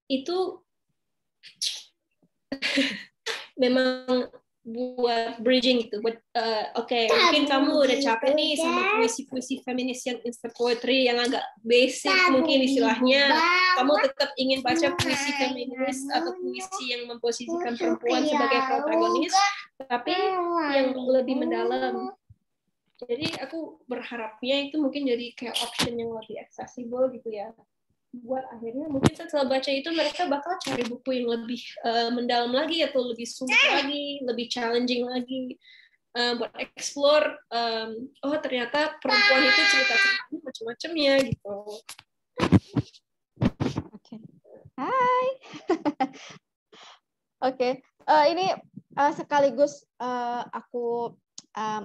itu memang buat bridging gitu. Oke, mungkin kamu udah capek nih sama puisi-puisi feminis yang instant poetry yang agak basic mungkin istilahnya. Kamu tetap ingin baca puisi feminis atau puisi yang memposisikan perempuan sebagai protagonis, tapi yang lebih mendalam. Jadi aku berharapnya itu mungkin jadi kayak option yang lebih accessible gitu ya. Buat akhirnya mungkin setelah baca itu mereka bakal cari buku yang lebih mendalam lagi atau lebih sulit lagi, lebih challenging lagi. Buat explore, oh ternyata perempuan itu cerita-ceritanya macam-macam ya gitu. Oke. Hai. Oke. Ini sekaligus aku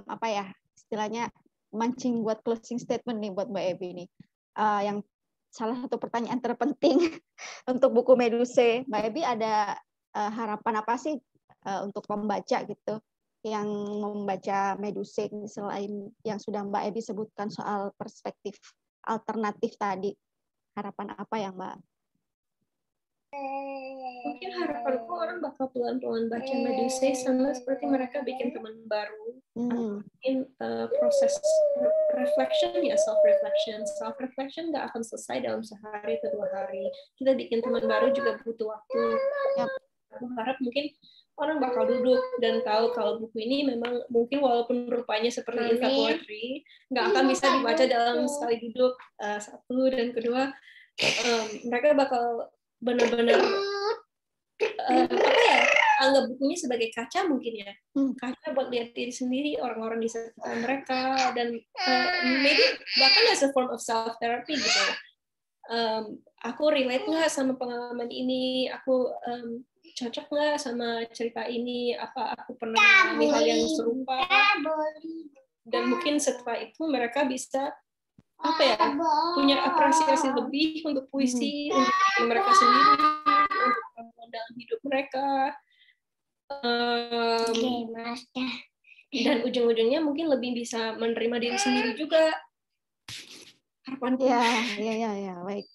apa ya? Istilahnya mancing buat closing statement nih buat Mbak Ebi nih. Yang salah satu pertanyaan terpenting untuk buku Medusae, Mbak Ebi ada harapan apa sih untuk pembaca gitu yang membaca Medusae selain yang sudah Mbak Ebi sebutkan soal perspektif alternatif tadi? Harapan apa ya Mbak? Mungkin harapanku orang bakal pelan-pelan baca Medusae sama seperti mereka bikin teman baru. Mungkin proses reflection ya, self-reflection nggak akan selesai dalam sehari atau 2 hari. Kita bikin teman baru juga butuh waktu. Aku harap mungkin orang bakal duduk dan tahu kalau buku ini memang mungkin walaupun rupanya seperti instant poetry, nggak akan bisa dibaca dalam sekali duduk. Satu dan kedua, mereka bakal benar-benar anggap bukunya sebagai kaca mungkin ya, kaca buat lihat diri sendiri, orang-orang di sekitar mereka, dan maybe bahkan as a form of self therapy gitu. Aku relate nggak sama pengalaman ini, aku cocok nggak sama cerita ini, apa aku pernah mengalami hal yang serupa, dan mungkin setelah itu mereka bisa punya apresiasi lebih untuk puisi, untuk diri mereka sendiri, untuk dalam hidup mereka, dan ujung-ujungnya mungkin lebih bisa menerima diri sendiri juga. Harapanku. Ya, baik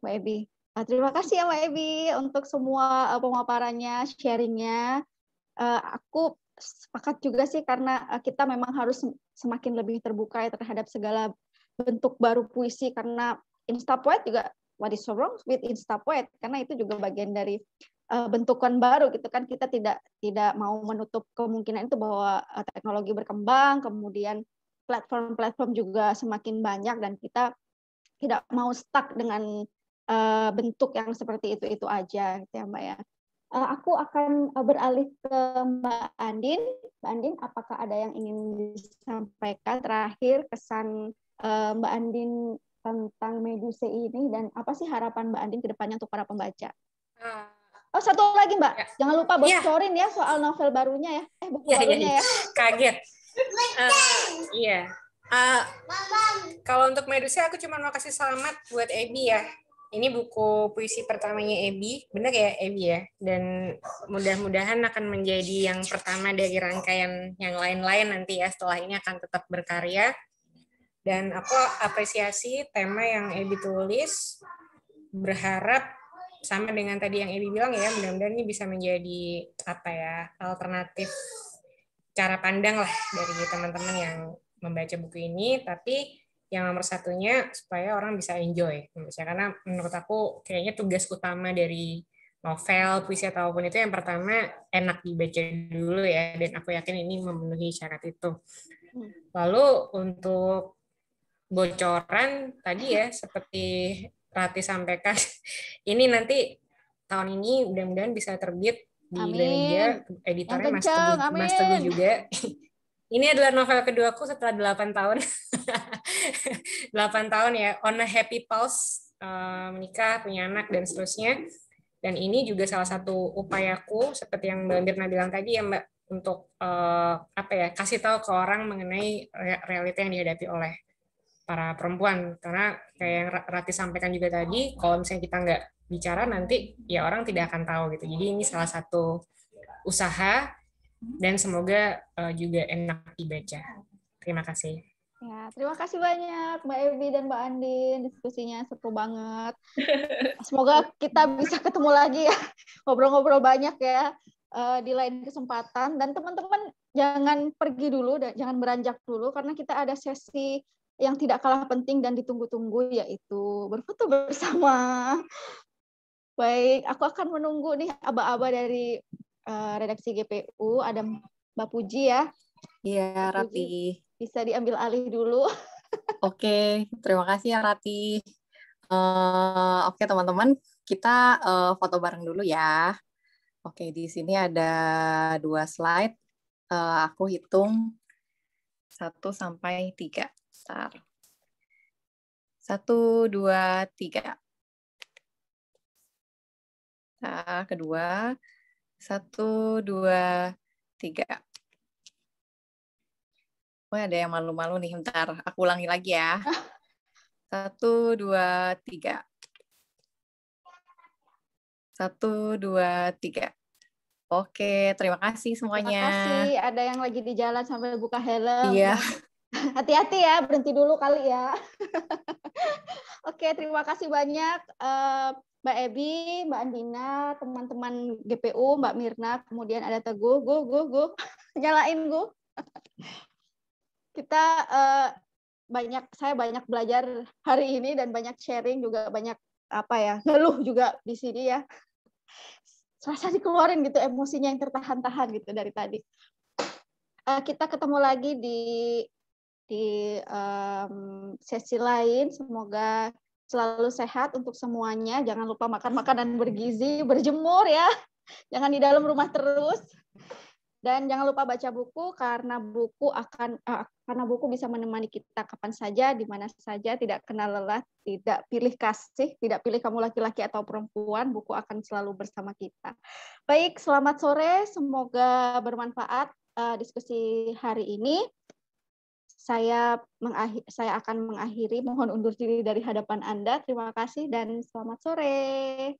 Mbak Ebi. Terima kasih ya Mbak Ebi untuk semua pemaparannya, sharingnya. Aku sepakat juga sih karena kita memang harus semakin lebih terbuka ya terhadap segala bentuk baru puisi, karena Instapoet juga what is so wrong with Instapoet, karena itu juga bagian dari bentukan baru gitu kan. Kita tidak mau menutup kemungkinan itu bahwa teknologi berkembang, kemudian platform-platform juga semakin banyak, dan kita tidak mau stuck dengan bentuk yang seperti itu aja gitu ya Mbak ya. Aku akan beralih ke Mbak Andin. Mbak Andin, apakah ada yang ingin disampaikan terakhir, kesan Mbak Andin tentang Medusae ini, dan apa sih harapan Mbak Andin ke depannya untuk para pembaca? Oh, satu lagi Mbak, jangan lupa bocorin ya soal novel barunya ya. Buku barunya ya. Kaget. Iya. Kalau untuk Medusa, aku cuma mau kasih selamat buat Ebi ya. Ini buku puisi pertamanya Ebi, benar ya Ebi ya? Dan mudah-mudahan akan menjadi yang pertama dari rangkaian yang lain-lain nanti ya. Setelah ini akan tetap berkarya. Dan aku apresiasi tema yang Ebi tulis, berharap sama dengan tadi yang Ebi bilang ya, mudah-mudahan ini bisa menjadi apa ya, alternatif cara pandang lah dari teman-teman yang membaca buku ini, tapi yang nomor satunya supaya orang bisa enjoy membaca, karena menurut aku kayaknya tugas utama dari novel, puisi ataupun itu yang pertama enak dibaca dulu ya, dan aku yakin ini memenuhi syarat itu. Lalu untuk bocoran tadi ya seperti Rati sampaikan, ini nanti tahun ini mudah-mudahan bisa terbit di Gramedia, editornya Mas Teguh juga. Ini adalah novel keduaku setelah 8 tahun. 8 tahun ya, on a happy pause, menikah, punya anak, dan seterusnya. Dan ini juga salah satu upayaku, seperti yang Mbak Mirna bilang tadi ya Mbak, untuk apa ya, kasih tahu ke orang mengenai realita yang dihadapi oleh para perempuan. Karena kayak yang Rati sampaikan juga tadi, kalau misalnya kita nggak bicara nanti, ya orang tidak akan tahu gitu. Jadi ini salah satu usaha, dan semoga juga enak dibaca. Terima kasih. Ya, terima kasih banyak Mbak Ebi dan Mbak Andin, diskusinya seru banget. Semoga kita bisa ketemu lagi ya, ngobrol-ngobrol banyak ya di lain kesempatan. Dan teman-teman jangan pergi dulu, jangan beranjak dulu, karena kita ada sesi yang tidak kalah penting dan ditunggu-tunggu, yaitu berfoto bersama. Baik, aku akan menunggu nih aba-aba dari redaksi GPU, ada Mbak Puji ya. Iya, Rati. Bisa diambil alih dulu. Oke, terima kasih ya Rati. Oke teman-teman, kita foto bareng dulu ya. Oke, di sini ada 2 slide. Aku hitung 1 sampai 3. Bentar. 1, 2, 3. Nah, kedua. 1, 2, 3. Oh, ada yang malu-malu nih, bentar. Aku ulangi lagi ya. 1, 2, 3. 1, 2, 3. Oke, terima kasih semuanya. Terima kasih. Ada yang lagi di jalan sambil buka helm. Iya. Hati-hati ya, berhenti dulu kali ya. Oke, terima kasih banyak Mbak Ebi, Mbak Andina, teman-teman GPU, Mbak Mirna, kemudian ada Teguh, Gu. Nyalain Gu. Kita saya banyak belajar hari ini dan banyak sharing juga, banyak apa ya, ngeluh juga di sini ya. Serasa dikeluarin gitu emosinya yang tertahan-tahan gitu dari tadi. Kita ketemu lagi di sesi lain. Semoga selalu sehat untuk semuanya. Jangan lupa makan makanan bergizi, berjemur ya. Jangan di dalam rumah terus. Dan jangan lupa baca buku, karena buku bisa menemani kita kapan saja, di mana saja, tidak kenal lelah, tidak pilih kasih, tidak pilih kamu laki-laki atau perempuan, buku akan selalu bersama kita. Baik, selamat sore, semoga bermanfaat diskusi hari ini. Saya akan mengakhiri, mohon undur diri dari hadapan Anda. Terima kasih dan selamat sore.